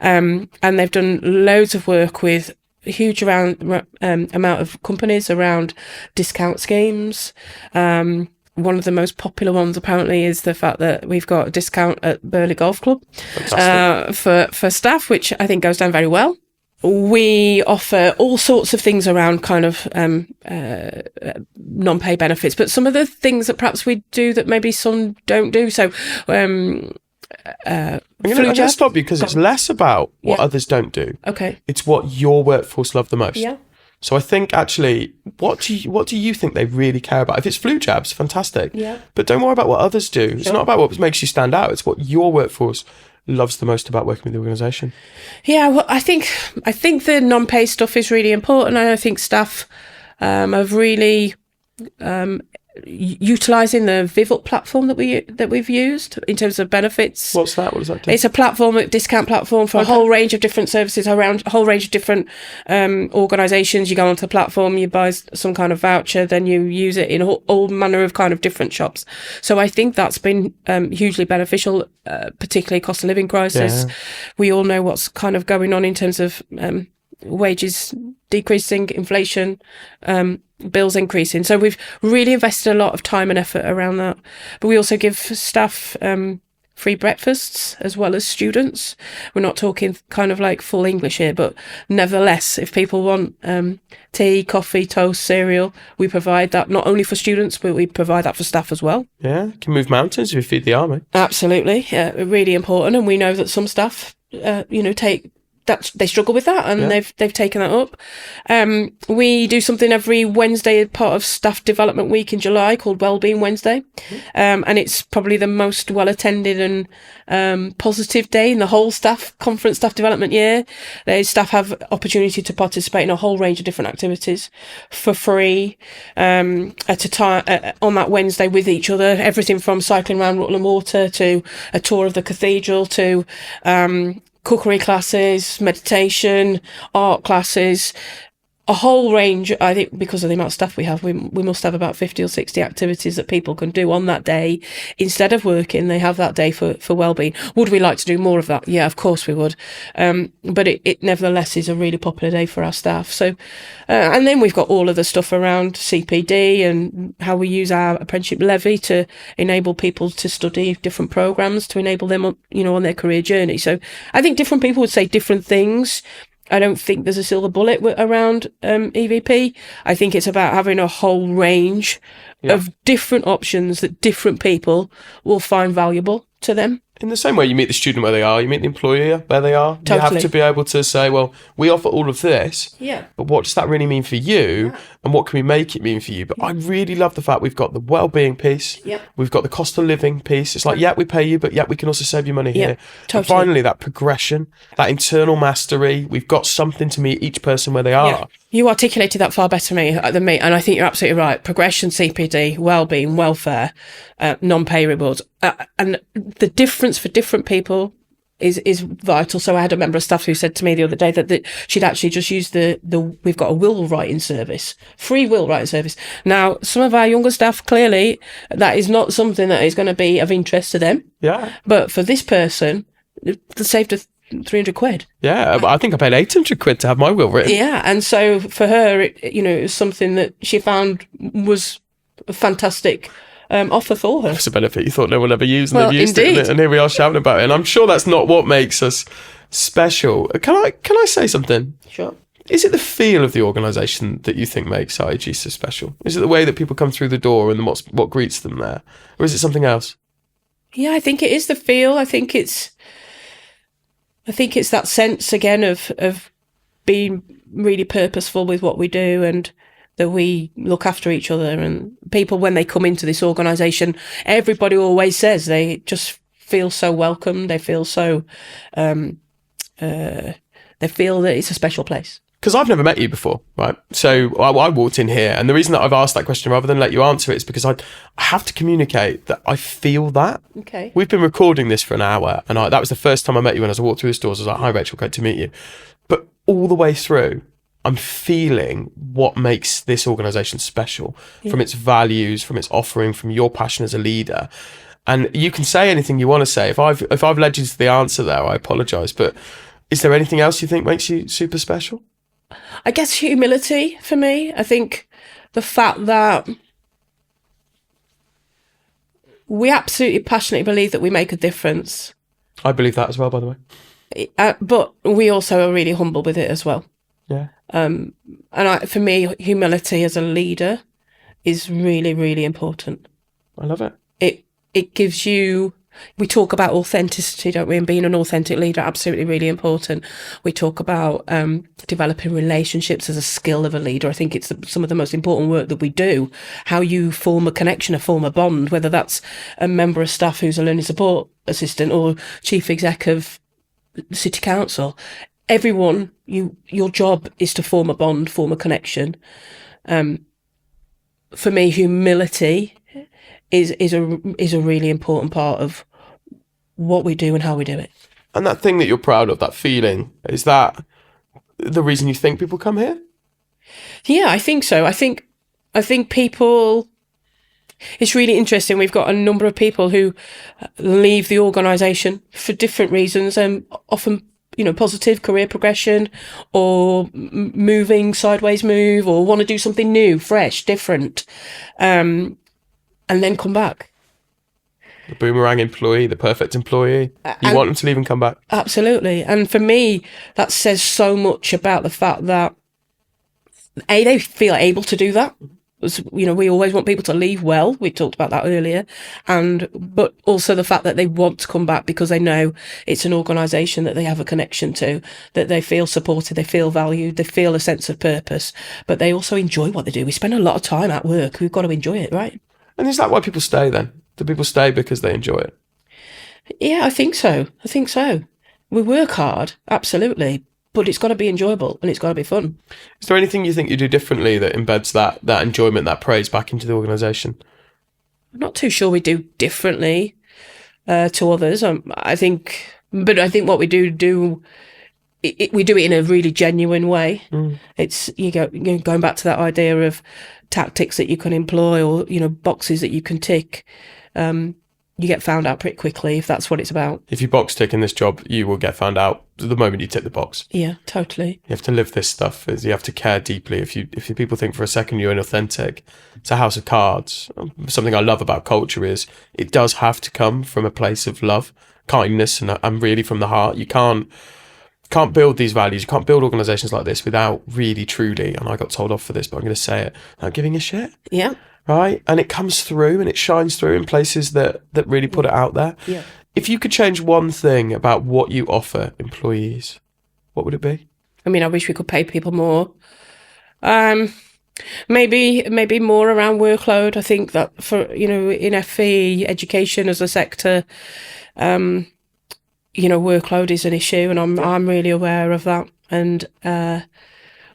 And they've done loads of work with a huge amount of companies around discount schemes, one of the most popular ones apparently is the fact that we've got a discount at Burley Golf Club for staff, which I think goes down very well. We offer all sorts of things around kind of non-pay benefits, but some of the things that perhaps we do that maybe some don't do. So I'm going to stop you because it's less about what others don't do. Okay. It's what your workforce love the most. Yeah. So I think actually, what do you think they really care about? If it's flu jabs, fantastic. Yeah. But don't worry about what others do. Sure. It's not about what makes you stand out. It's what your workforce loves the most about working with the organisation. Yeah, well, I think the non-pay stuff is really important, and I think staff have really utilising the VivUp platform that we've used in terms of benefits. What's that? What does that do? It's a discount platform for a whole range of different services around a whole range of different organisations. You go onto the platform, you buy some kind of voucher, then you use it in all manner of kind of different shops. So I think that's been hugely beneficial, particularly cost of living crisis. Yeah. We all know what's kind of going on in terms of wages decreasing, inflation, bills increasing. So we've really invested a lot of time and effort around that. But we also give staff free breakfasts as well as students. We're not talking kind of like full English here, but nevertheless, if people want tea, coffee, toast, cereal, we provide that not only for students, but we provide that for staff as well. Yeah, can move mountains if you feed the army. Absolutely, really important. And we know that some staff, they struggle with that, and they've taken that up. We do something every Wednesday as part of Staff Development Week in July called Wellbeing Wednesday, and it's probably the most well attended and positive day in the whole staff development year. Staff have opportunity to participate in a whole range of different activities for free at a time on that Wednesday with each other. Everything from cycling around Rutland Water to a tour of the cathedral to cookery classes, meditation, art classes, a whole range. I think because of the amount of staff we have, we must have about 50 or 60 activities that people can do on that day. Instead of working, they have that day for wellbeing. Would we like to do more of that? Yeah, of course we would. But it nevertheless is a really popular day for our staff. So, and then we've got all of the stuff around CPD and how we use our apprenticeship levy to enable people to study different programs to enable them on their career journey. So I think different people would say different things. I don't think there's a silver bullet around EVP. I think it's about having a whole range of different options that different people will find valuable to them. In the same way you meet the student where they are, you meet the employer where they are. Totally. You have to be able to say, well, we offer all of this, but what does that really mean for you? Yeah. And what can we make it mean for you? But I really love the fact we've got the well-being piece. Yep. We've got the cost of living piece. It's like, we pay you, but we can also save you money here. Totally. And finally, that progression, that internal mastery, we've got something to meet each person where they are. Yeah. You articulated that far better than me, and I think you're absolutely right. Progression, CPD, well-being, welfare, non-pay rewards, and the difference for different people is vital. So I had a member of staff who said to me the other day that she'd actually just used we've got a will writing service, free will writing service. Now, some of our younger staff, clearly, that is not something that is going to be of interest to them. Yeah. But for this person, they saved a 300 quid. Yeah, I think I paid 800 quid to have my will written. Yeah, and so for her, it was something that she found was a fantastic offer for her. It's a benefit you thought no one ever used, and they've used it, and here we are shouting about it. And I'm sure that's not what makes us special. Can I say something? Sure. Is it the feel of the organisation that you think makes IAG so special? Is it the way that people come through the door and what greets them there? Or is it something else? Yeah, I think it is the feel. I think it's that sense again of being really purposeful with what we do, and that we look after each other. And people, when they come into this organisation, everybody always says they just feel so welcome. They feel so, they feel that it's a special place. Because I've never met you before, right? So I walked in here, and the reason that I've asked that question rather than let you answer it is because I have to communicate that I feel that. Okay. We've been recording this for an hour, and that was the first time I met you. When I walked through the doors, I was like, "Hi, Rachel, great to meet you." But all the way through, I'm feeling what makes this organisation special, from its values, from its offering, from your passion as a leader. And you can say anything you want to say. If I've led you to the answer there, I apologise. But is there anything else you think makes you super special? I guess humility for me. I think the fact that we absolutely passionately believe that we make a difference. I believe that as well, by the way. But we also are really humble with it as well. Yeah. And for me, humility as a leader is really, really important. I love it. It gives you, we talk about authenticity, don't we? And being an authentic leader, absolutely really important. We talk about developing relationships as a skill of a leader. I think it's some of the most important work that we do. How you form a connection, a form a bond, whether that's a member of staff who's a learning support assistant or chief exec of city council. Everyone, your job is to form a bond, form a connection. For me, humility is a really important part of what we do and how we do it. And that thing that you're proud of, that feeling, is that the reason you think people come here? Yeah, I think so. I think people. It's really interesting. We've got a number of people who leave the organisation for different reasons, and often, positive career progression, or moving sideways move, or want to do something new, fresh, different, and then come back. The boomerang employee, the perfect employee. You want them to leave and come back. Absolutely. And for me, that says so much about the fact that, A, they feel able to do that. We always want people to leave well. We talked about that earlier. But also the fact that they want to come back because they know it's an organisation that they have a connection to, that they feel supported, they feel valued, they feel a sense of purpose, but they also enjoy what they do. We spend a lot of time at work. We've got to enjoy it, right? And is that why people stay then? Do people stay because they enjoy it? Yeah, I think so. We work hard, absolutely, but it's got to be enjoyable and it's got to be fun. Is there anything you think you do differently that embeds that enjoyment, that praise back into the organisation? I'm not too sure we do differently to others. I think what we do. We do it in a really genuine way. It's going back to that idea of tactics that you can employ, or boxes that you can tick. You get found out pretty quickly if that's what it's about. If you box tick in this job, you will get found out the moment you tick the box. Yeah, totally. You have to live this stuff. You have to care deeply. If people think for a second you're inauthentic, it's a house of cards. Something I love about culture is it does have to come from a place of love, kindness, and really from the heart. You can't build these values. You can't build organisations like this without really, truly, and I got told off for this, but I'm going to say it, without giving a shit. Yeah. Right? And it comes through and it shines through in places that really put it out there. Yeah. If you could change one thing about what you offer employees, what would it be? I mean, I wish we could pay people more. Maybe more around workload. I think that for, in FE, education as a sector, workload is an issue, and I'm really aware of that. And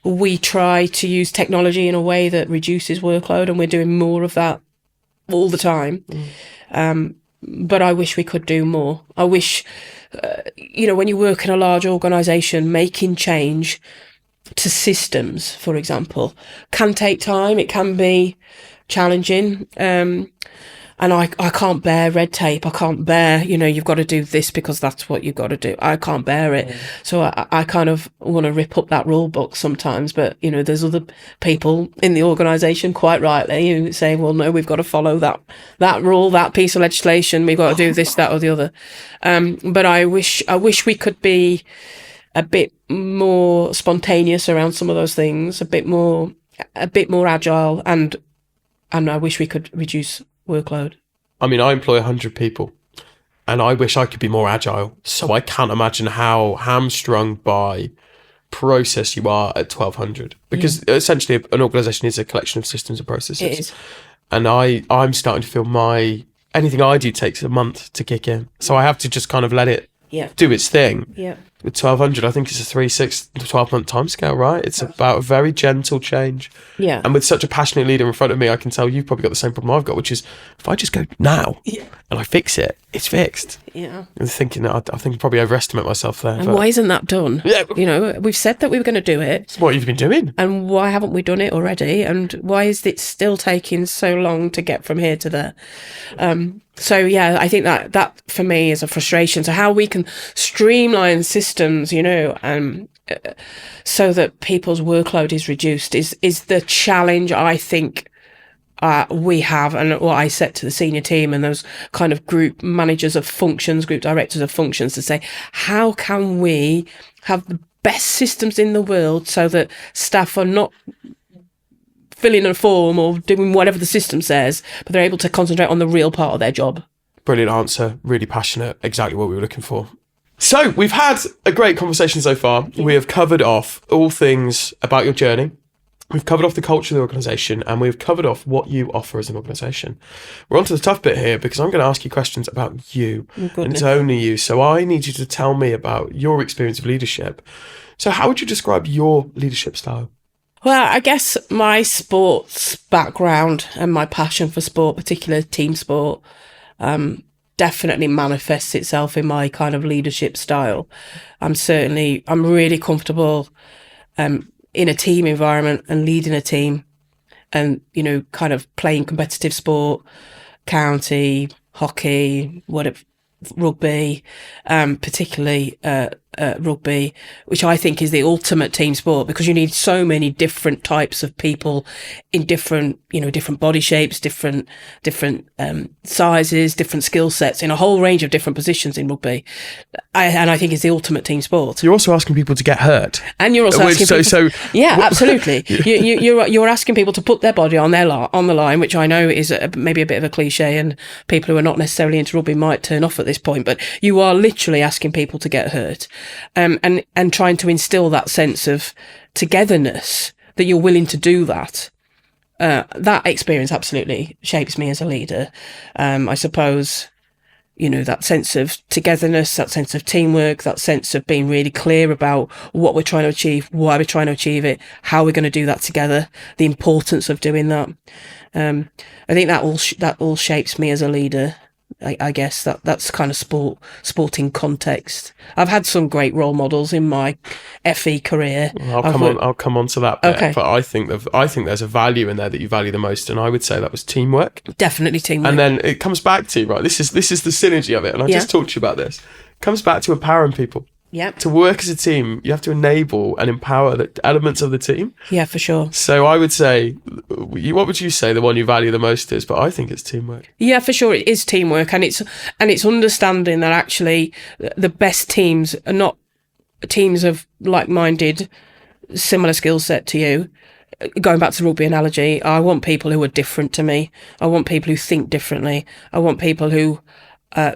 we try to use technology in a way that reduces workload, and we're doing more of that all the time. But I wish we could do more. I wish, when you work in a large organisation, making change to systems, for example, can take time. It can be challenging. And I can't bear red tape. I can't bear, you've got to do this because that's what you've got to do. I can't bear it. So I kind of want to rip up that rule book sometimes. But, there's other people in the organisation, quite rightly, who say, well, no, we've got to follow that rule, that piece of legislation. We've got to do this, that or the other. But I wish we could be a bit more spontaneous around some of those things, a bit more agile. And I wish we could reduce workload. I mean, I employ 100 people and I wish I could be more agile. So I can't imagine how hamstrung by process you are at 1,200, because essentially an organisation is a collection of systems and processes. It is. And I'm starting to feel anything I do takes a month to kick in. So I have to just kind of let it do its thing. Yeah. With 1,200, I think it's a 3, 6, 12-month timescale, right? It's about a very gentle change. Yeah. And with such a passionate leader in front of me, I can tell you've probably got the same problem I've got, which is if I just go now and I fix it, it's fixed. Yeah. I'm thinking, I think I probably overestimate myself there. And why isn't that done? Yeah. We've said that we were going to do it. It's what you've been doing. And why haven't we done it already? And why is it still taking so long to get from here to there? So yeah, I think that for me is a frustration. So how we can streamline systems, so that people's workload is reduced is the challenge I think we have, and what I said to the senior team and those kind of group managers of functions, group directors of functions, to say, how can we have the best systems in the world so that staff are not filling a form or doing whatever the system says, but they're able to concentrate on the real part of their job. Brilliant answer. Really passionate. Exactly what we were looking for. So we've had a great conversation so far. We have covered off all things about your journey. We've covered off the culture of the organisation, and we've covered off what you offer as an organisation. We're on to the tough bit here, because I'm going to ask you questions about you, and it's only you. So I need you to tell me about your experience of leadership. So how would you describe your leadership style? Well, I guess my sports background and my passion for sport, particularly team sport, definitely manifests itself in my kind of leadership style. I'm really comfortable in a team environment and leading a team, and, you know, kind of playing competitive sport, county, hockey, rugby, particularly rugby, which I think is the ultimate team sport, because you need so many different types of people in different body shapes, different sizes, different skill sets, in a whole range of different positions in rugby. And I think it's the ultimate team sport. You're also asking people to get hurt, and you're also asking people. Yeah, absolutely. You're asking people to put their body on the line, which I know is maybe a bit of a cliche, and people who are not necessarily into rugby might turn off at this point. But you are literally asking people to get hurt, and trying to instill that sense of togetherness, that you're willing to do that. That experience absolutely shapes me as a leader. I suppose, you know, that sense of togetherness, that sense of teamwork, that sense of being really clear about what we're trying to achieve, why we're trying to achieve it, how we're going to do that together, the importance of doing that. I think that all shapes me as a leader. I guess that's kind of sporting context. I've had some great role models in my FE career. I'll come on to that bit. Okay. But I think there's a value in there that you value the most, and I would say that was teamwork. Definitely teamwork. And then it comes back to, right, this is the synergy of it, and I just talked to you about this. It comes back to empowering people. Yeah. To work as a team, you have to enable and empower the elements of the team. Yeah, for sure. So I would say, what would you say the one you value the most is? But I think it's teamwork. Yeah, for sure, it is teamwork, and it's understanding that actually the best teams are not teams of like-minded, similar skill set to you. Going back to the rugby analogy, I want people who are different to me. I want people who think differently. I want people who,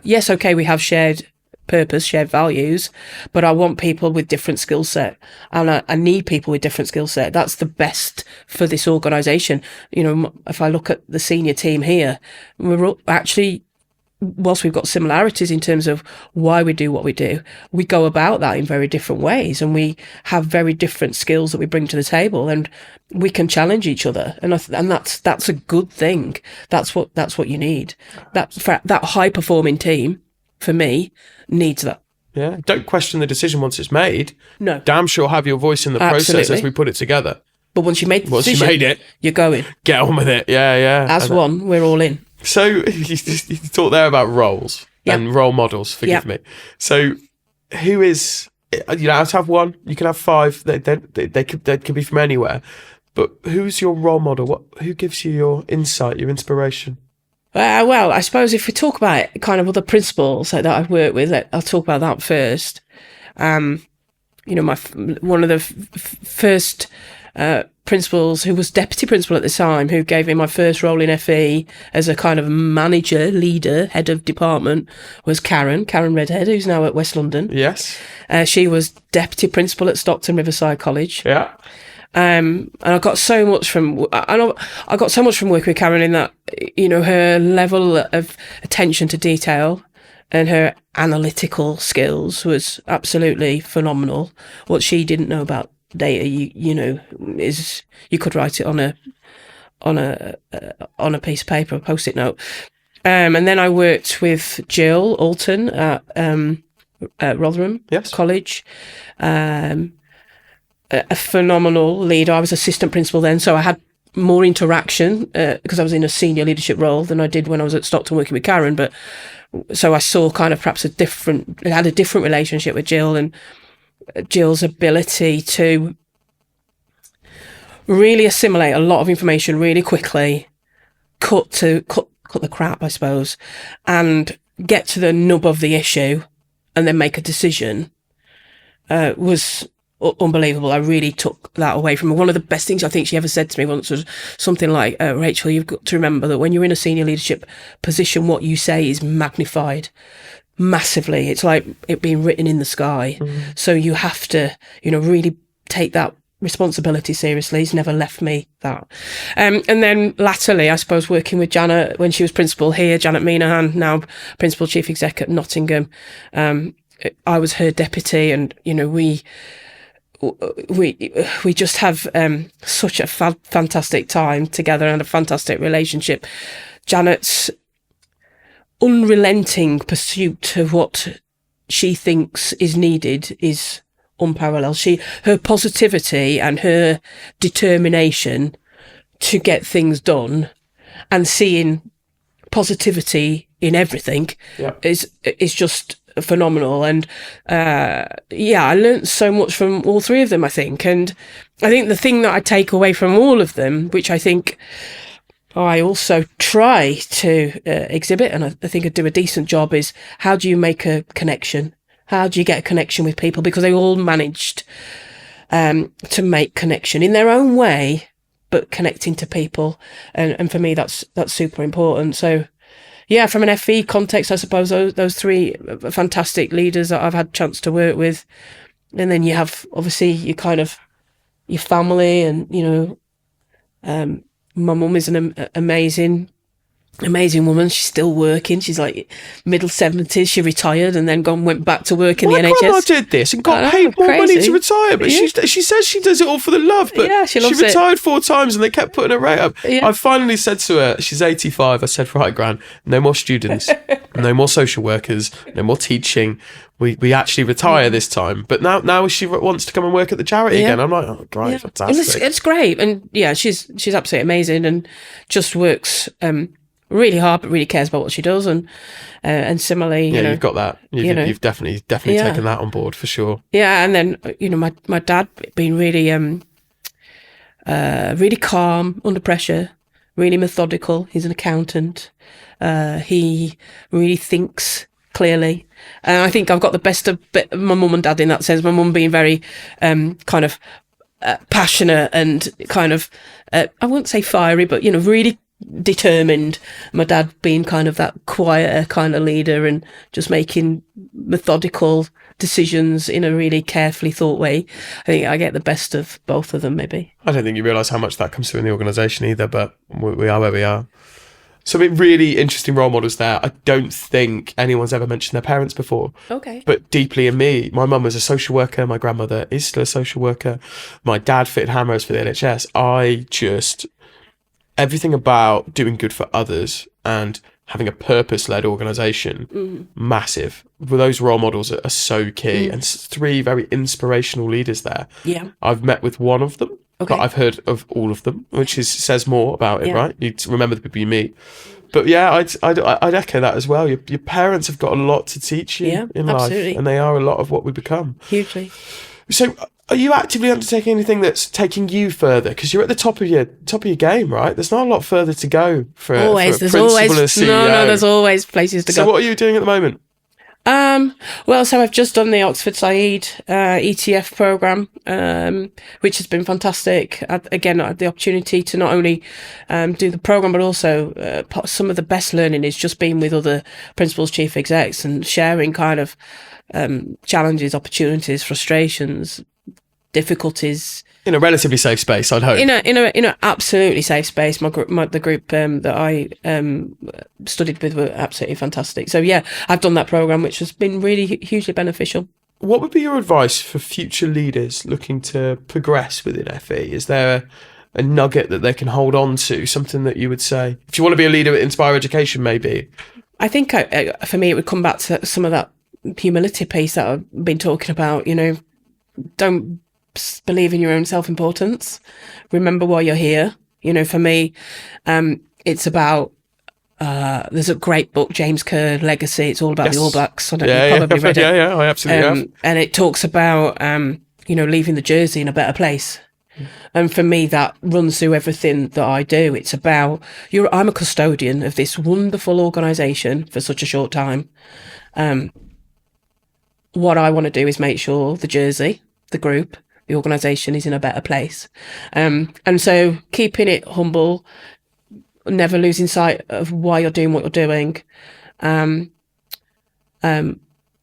yes, okay, we have shared purpose, shared values, but I want people with different skill set, and I need people with different skill set. That's the best for this organisation. You know, if I look at the senior team here, we're actually, whilst we've got similarities in terms of why we do what we do, we go about that in very different ways, and we have very different skills that we bring to the table, and we can challenge each other, and that's a good thing. That's what you need. That high performing team, for me, needs that. Yeah, don't question the decision once it's made. No. Damn sure have your voice in the process as we put it together. But once you made the decision, you're going. Get on with it. Yeah. As one, we're all in. So you talked there about roles and role models, forgive me. So who is, you don't have to have one, you can have five, they could be from anywhere. But who's your role model? Who gives you your insight, your inspiration? Well, I suppose if we talk about kind of other principals that I've worked with, I'll talk about that first. You know, one of the first principals, who was deputy principal at the time, who gave me my first role in FE as a kind of manager, leader, head of department, was Karen Redhead, who's now at West London. Yes. She was deputy principal at Stockton Riverside College. Yeah. And I got so much from working with Karen, in that, you know, her level of attention to detail and her analytical skills was absolutely phenomenal. What she didn't know about data, you know, is you could write it on a piece of paper, a post-it note. And then I worked with Jill Alton at Rotherham College. A phenomenal leader. I was assistant principal then, so I had more interaction because I was in a senior leadership role than I did when I was at Stockton working with Karen. But so I saw kind of perhaps had a different relationship with Jill, and Jill's ability to really assimilate a lot of information really quickly, cut the crap, I suppose, and get to the nub of the issue and then make a decision was unbelievable. I really took that away from her. One of the best things I think she ever said to me once was something like, Rachel, you've got to remember that when you're in a senior leadership position, what you say is magnified massively. It's like it being written in the sky. So you have to, really take that responsibility seriously. He's never left me that. And then latterly, I suppose, working with Janet when she was principal here, Janet Minahan, now principal chief exec at Nottingham. I was her deputy, and we just have such a fantastic time together and a fantastic relationship. Janet's unrelenting pursuit of what she thinks is needed is unparalleled. Her positivity and her determination to get things done and seeing positivity in everything is just phenomenal. And I learned so much from all three of them, I think. And I think the thing that I take away from all of them, which I think I also try to exhibit, and I think I do a decent job, is how do you make a connection? How do you get a connection with people? Because they all managed to make connection in their own way, but connecting to people. And for me, that's super important. So, yeah, from an FE context, I suppose those three fantastic leaders that I've had a chance to work with. And then you have, obviously, your family, and, my mum is an amazing woman. She's still working. She's like middle 70s. She retired and then went back to work in the NHS. My grandma did this and got paid more money to retire, but she says she does it all for the love. But she retired 4 times and they kept putting her rate up. I finally said to her, she's 85. I said, right, Gran, no more students, no more social workers, no more teaching. We actually retire this time. But now she wants to come and work at the charity again. I'm like, oh, great, fantastic. It's great. And she's absolutely amazing and just works really hard, but really cares about what she does. And similarly, you've got that. You've definitely taken that on board for sure. Yeah, and then my dad being really really calm under pressure, really methodical. He's an accountant. He really thinks clearly, and I think I've got the best of my mum and dad in that sense. My mum being very kind of passionate and kind of I wouldn't say fiery, but really determined. My dad being kind of that quieter kind of leader and just making methodical decisions in a really carefully thought way. I think I get the best of both of them, maybe. I don't think you realise how much that comes through in the organisation either, but we are where we are. So really interesting role models there. I don't think anyone's ever mentioned their parents before. Okay. But deeply in me, my mum was a social worker. My grandmother is still a social worker. My dad fitted hammers for the NHS. Everything about doing good for others and having a purpose-led organisation, massive. Well, those role models are so key. And 3 very inspirational leaders there. Yeah. I've met with one of them. Okay. But I've heard of all of them, which says more about it, right? You remember the people you meet. But yeah, I'd echo that as well. Your parents have got a lot to teach you in life, and they are a lot of what we become. Hugely. So, are you actively undertaking anything that's taking you further? Because you're at the top of your game, right? There's not a lot further to go for a principal and a CEO. No, there's always places to go. So, what are you doing at the moment? So I've just done the Oxford Said ETF program, which has been fantastic. Again, I had the opportunity to not only do the program, but also some of the best learning is just being with other principals, chief execs, and sharing kind of challenges, opportunities, frustrations, difficulties. In a relatively safe space, I'd hope. In a absolutely safe space. The group that I studied with were absolutely fantastic. So yeah, I've done that program, which has been really hugely beneficial. What would be your advice for future leaders looking to progress within FE? Is there a nugget that they can hold on to? Something that you would say, if you want to be a leader at Inspire Education, maybe? I think for me, it would come back to some of that humility piece that I've been talking about. Don't believe in your own self-importance. Remember why you're here. For me, it's about there's a great book, James Kerr, Legacy. It's all about the All Blacks. I don't know, you've probably read it. Yeah, I absolutely have. And it talks about leaving the jersey in a better place. And for me, that runs through everything that I do. It's about, I'm a custodian of this wonderful organisation for such a short time. What I want to do is make sure the jersey, the group, the organisation is in a better place. And so keeping it humble, never losing sight of why you're doing what you're doing,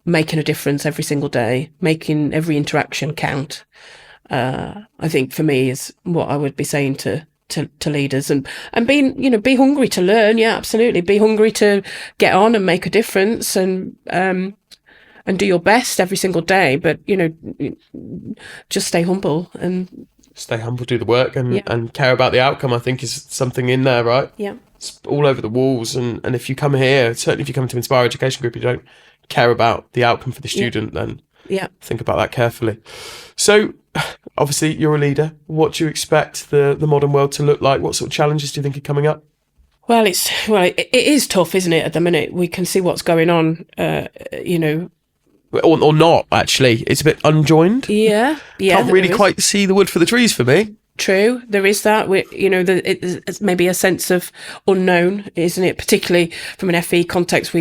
making a difference every single day, making every interaction count. I think for me is what I would be saying to leaders, and being, be hungry to learn. Yeah, absolutely. Be hungry to get on and make a difference, and do your best every single day. But, just stay humble and do the work and care about the outcome, I think is something in there, right? Yeah. It's all over the walls. And if you come here, certainly if you come to Inspire Education Group, you don't care about the outcome for the student, then think about that carefully. So obviously you're a leader. What do you expect the modern world to look like? What sort of challenges do you think are coming up? Well, it is tough, isn't it? At the minute, we can see what's going on, Or not, actually. It's a bit unjoined. Yeah. Can't really quite see the wood for the trees for me. True, there is that. It's maybe a sense of unknown, isn't it? Particularly from an FE context,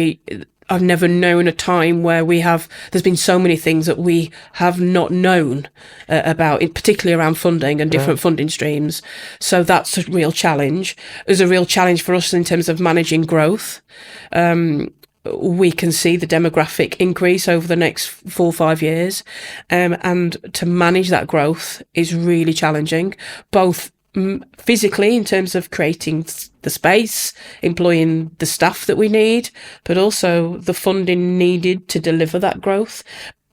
I've never known a time where there's been so many things that we have not known about, particularly around funding and different funding streams. So that's a real challenge. There's a real challenge for us in terms of managing growth. We can see the demographic increase over the next 4 or 5 years. And to manage that growth is really challenging, both physically in terms of creating the space, employing the staff that we need, but also the funding needed to deliver that growth.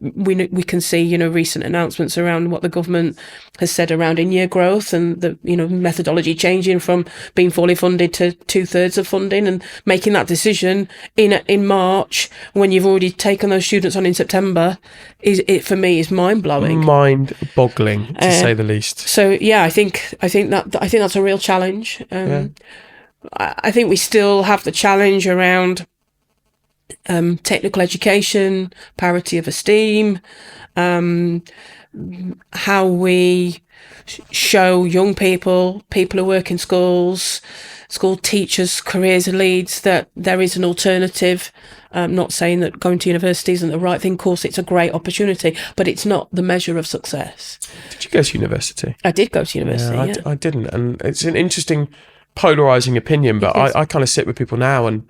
We can see, recent announcements around what the government has said around in-year growth, and the, methodology changing from being fully funded to 2/3 of funding, and making that decision in March when you've already taken those students on in September for me is mind-blowing. Mind-boggling, to say the least. So yeah, I think that's a real challenge. I think we still have the challenge around technical education, parity of esteem, how we show young people who work in schools, school teachers, careers and leads, that there is an alternative. Not saying that going to university isn't the right thing. Of course, it's a great opportunity, but it's not the measure of success. Did you go to university? I did go to university, I didn't. And it's an interesting, polarising opinion, but I kind of sit with people now and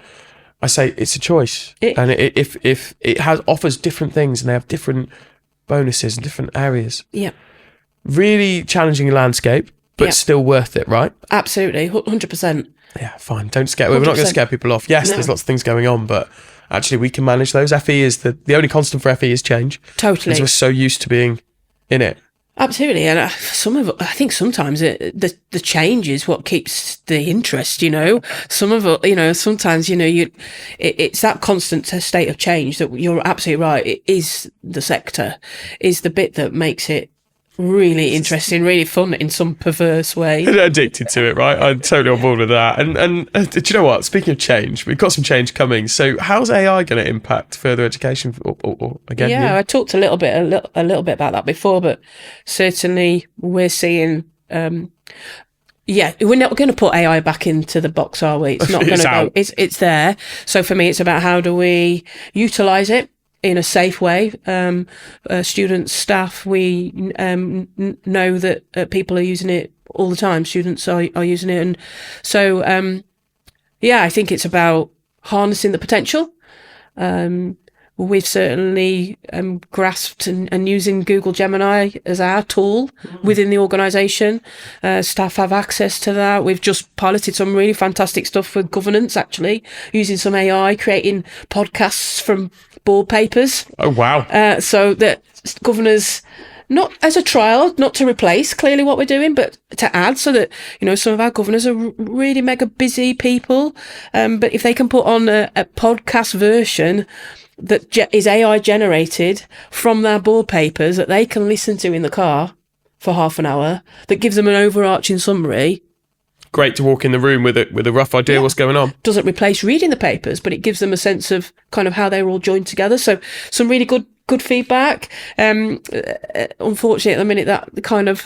I say it's a choice, and if it offers different things and they have different bonuses in different areas. Yeah. Really challenging landscape, but still worth it, right? Absolutely, 100%. Yeah, fine. Don't scare. We're not going to scare people off. Yes, there's lots of things going on, but actually we can manage those. FE is the only constant for FE is change. Totally. Because we're so used to being in it. Absolutely, and I think sometimes the change is what keeps the interest. Some of it, sometimes it's that constant state of change that you're absolutely right. It is the sector, is the bit that makes it really interesting, really fun in some perverse way. Addicted to it, right? I'm totally on board with that. And do you know what? Speaking of change, we've got some change coming. So how's AI going to impact further education? Or again? Yeah, I talked a little bit about that before, but certainly we're seeing. We're not going to put AI back into the box, are we? It's not going to go. It's there. So for me, it's about how do we utilise it in a safe way. Students, staff, we know that people are using it all the time. Students are using it. And so, I think it's about harnessing the potential. We've certainly grasped and using Google Gemini as our tool within the organisation. Staff have access to that. We've just piloted some really fantastic stuff with governance, actually, using some AI, creating podcasts from board papers. Oh, wow. So that governors, not as a trial, not to replace clearly what we're doing, but to add, so that, some of our governors are really mega busy people. But if they can put on a podcast version that is AI generated from their board papers that they can listen to in the car for half an hour, that gives them an overarching summary. Great to walk in the room with a rough idea what's going on. Doesn't replace reading the papers, but it gives them a sense of kind of how they're all joined together. So some really good good feedback. Unfortunately, at the minute, that kind of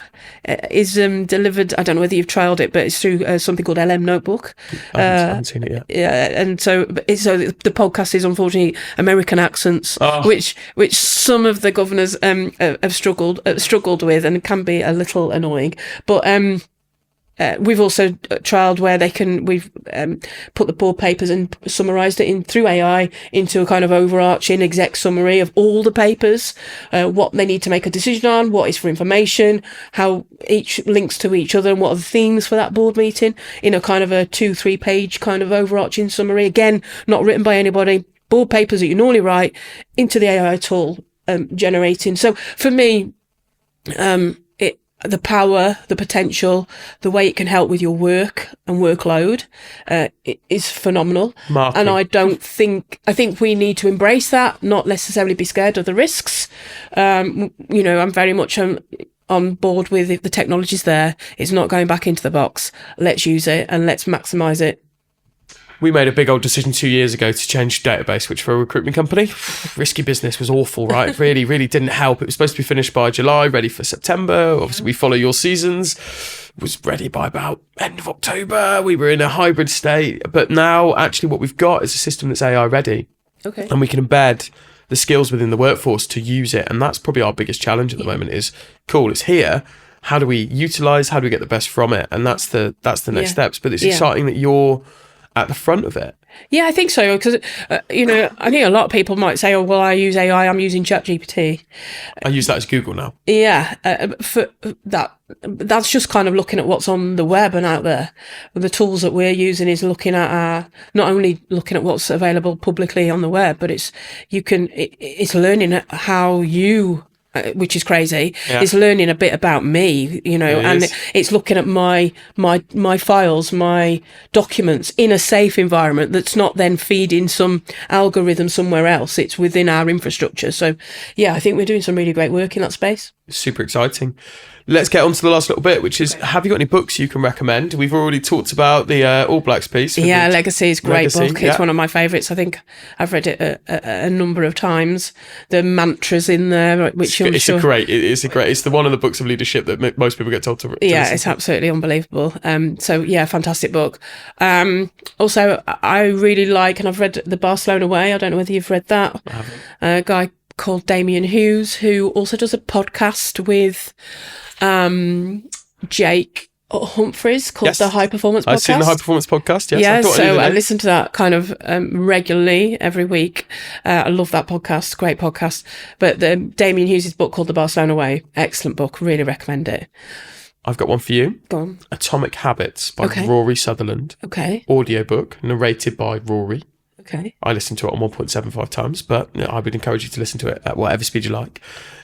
is delivered. I don't know whether you've trialed it, but it's through something called LM Notebook. I haven't seen it yet. Yeah, and so the podcast is unfortunately American accents, which some of the governors have struggled with, and can be a little annoying. But we've also trialled where we've put the board papers and summarised it through AI into a kind of overarching exec summary of all the papers, what they need to make a decision on, what is for information, how each links to each other, and what are the themes for that board meeting, in a kind of a 2-3 page kind of overarching summary. Again, not written by anybody, board papers that you normally write into the AI tool, generating. So for me, the power, the potential, the way it can help with your work and workload is phenomenal. Marking. And I think we need to embrace that, not necessarily be scared of the risks. I'm very much on board with, if the technology's there, it's not going back into the box. Let's use it and let's maximise it. We made a big old decision 2 years ago to change database, which for a recruitment company, risky business, was awful, right? It really, really didn't help. It was supposed to be finished by July, ready for September. Obviously, we follow your seasons. It was ready by about end of October. We were in a hybrid state. But now, actually, what we've got is a system that's AI ready. Okay. And we can embed the skills within the workforce to use it. And that's probably our biggest challenge at the moment is, cool, it's here. How do we utilise? How do we get the best from it? And that's the next steps. But it's exciting that you're at the front of it. Yeah, I think so, because I think a lot of people might say, "Oh, well, I use AI. I'm using ChatGPT." I use that as Google now. Yeah, for that's just kind of looking at what's on the web and out there. The tools that we're using is looking at not only looking at what's available publicly on the web, but it's learning how you. Which is crazy. Yeah. It's learning a bit about me, and it's looking at my files, my documents in a safe environment that's not then feeding some algorithm somewhere else. It's within our infrastructure. So, yeah, I think we're doing some really great work in that space. Super exciting. Let's get on to the last little bit, which is, have you got any books you can recommend? We've already talked about the All Blacks piece. Yeah, Legacy is a great book. It's one of my favourites. I think I've read it a number of times. The mantras in there, which it's the one of the books of leadership that most people get told to yeah, it's absolutely unbelievable. Fantastic book. Also, I really like, and I've read The Barcelona Way. I don't know whether you've read that. I haven't. A guy called Damien Hughes, who also does a podcast with Jake Humphreys called The High Performance Podcast. I've seen the High Performance Podcast, yes. Yeah, I listen to that kind of regularly every week. I love that podcast, great podcast. But Damien Hughes' book called The Barcelona Way, excellent book, really recommend it. I've got one for you. Go on. Atomic Habits by Rory Sutherland. Okay. Audiobook, narrated by Rory. Okay. I listened to it on 1.75 times, but I would encourage you to listen to it at whatever speed you like.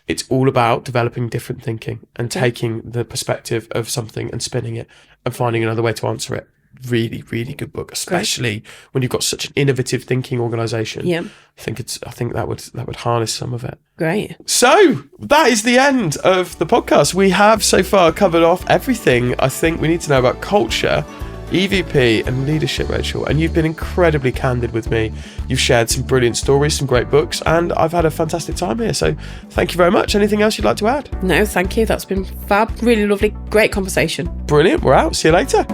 It's all about developing different thinking and taking the perspective of something and spinning it and finding another way to answer it. Really, really good book, especially when you've got such an innovative thinking organisation. Yeah. I think that would harness some of it. Great. So that is the end of the podcast. We have so far covered off everything I think we need to know about culture, EVP and leadership, Rachel, and you've been incredibly candid with me. You've shared some brilliant stories, some great books, and I've had a fantastic time here. So thank you very much. Anything else you'd like to add? No, thank you. That's been fab. Really lovely. Great conversation. Brilliant. We're out. See you later.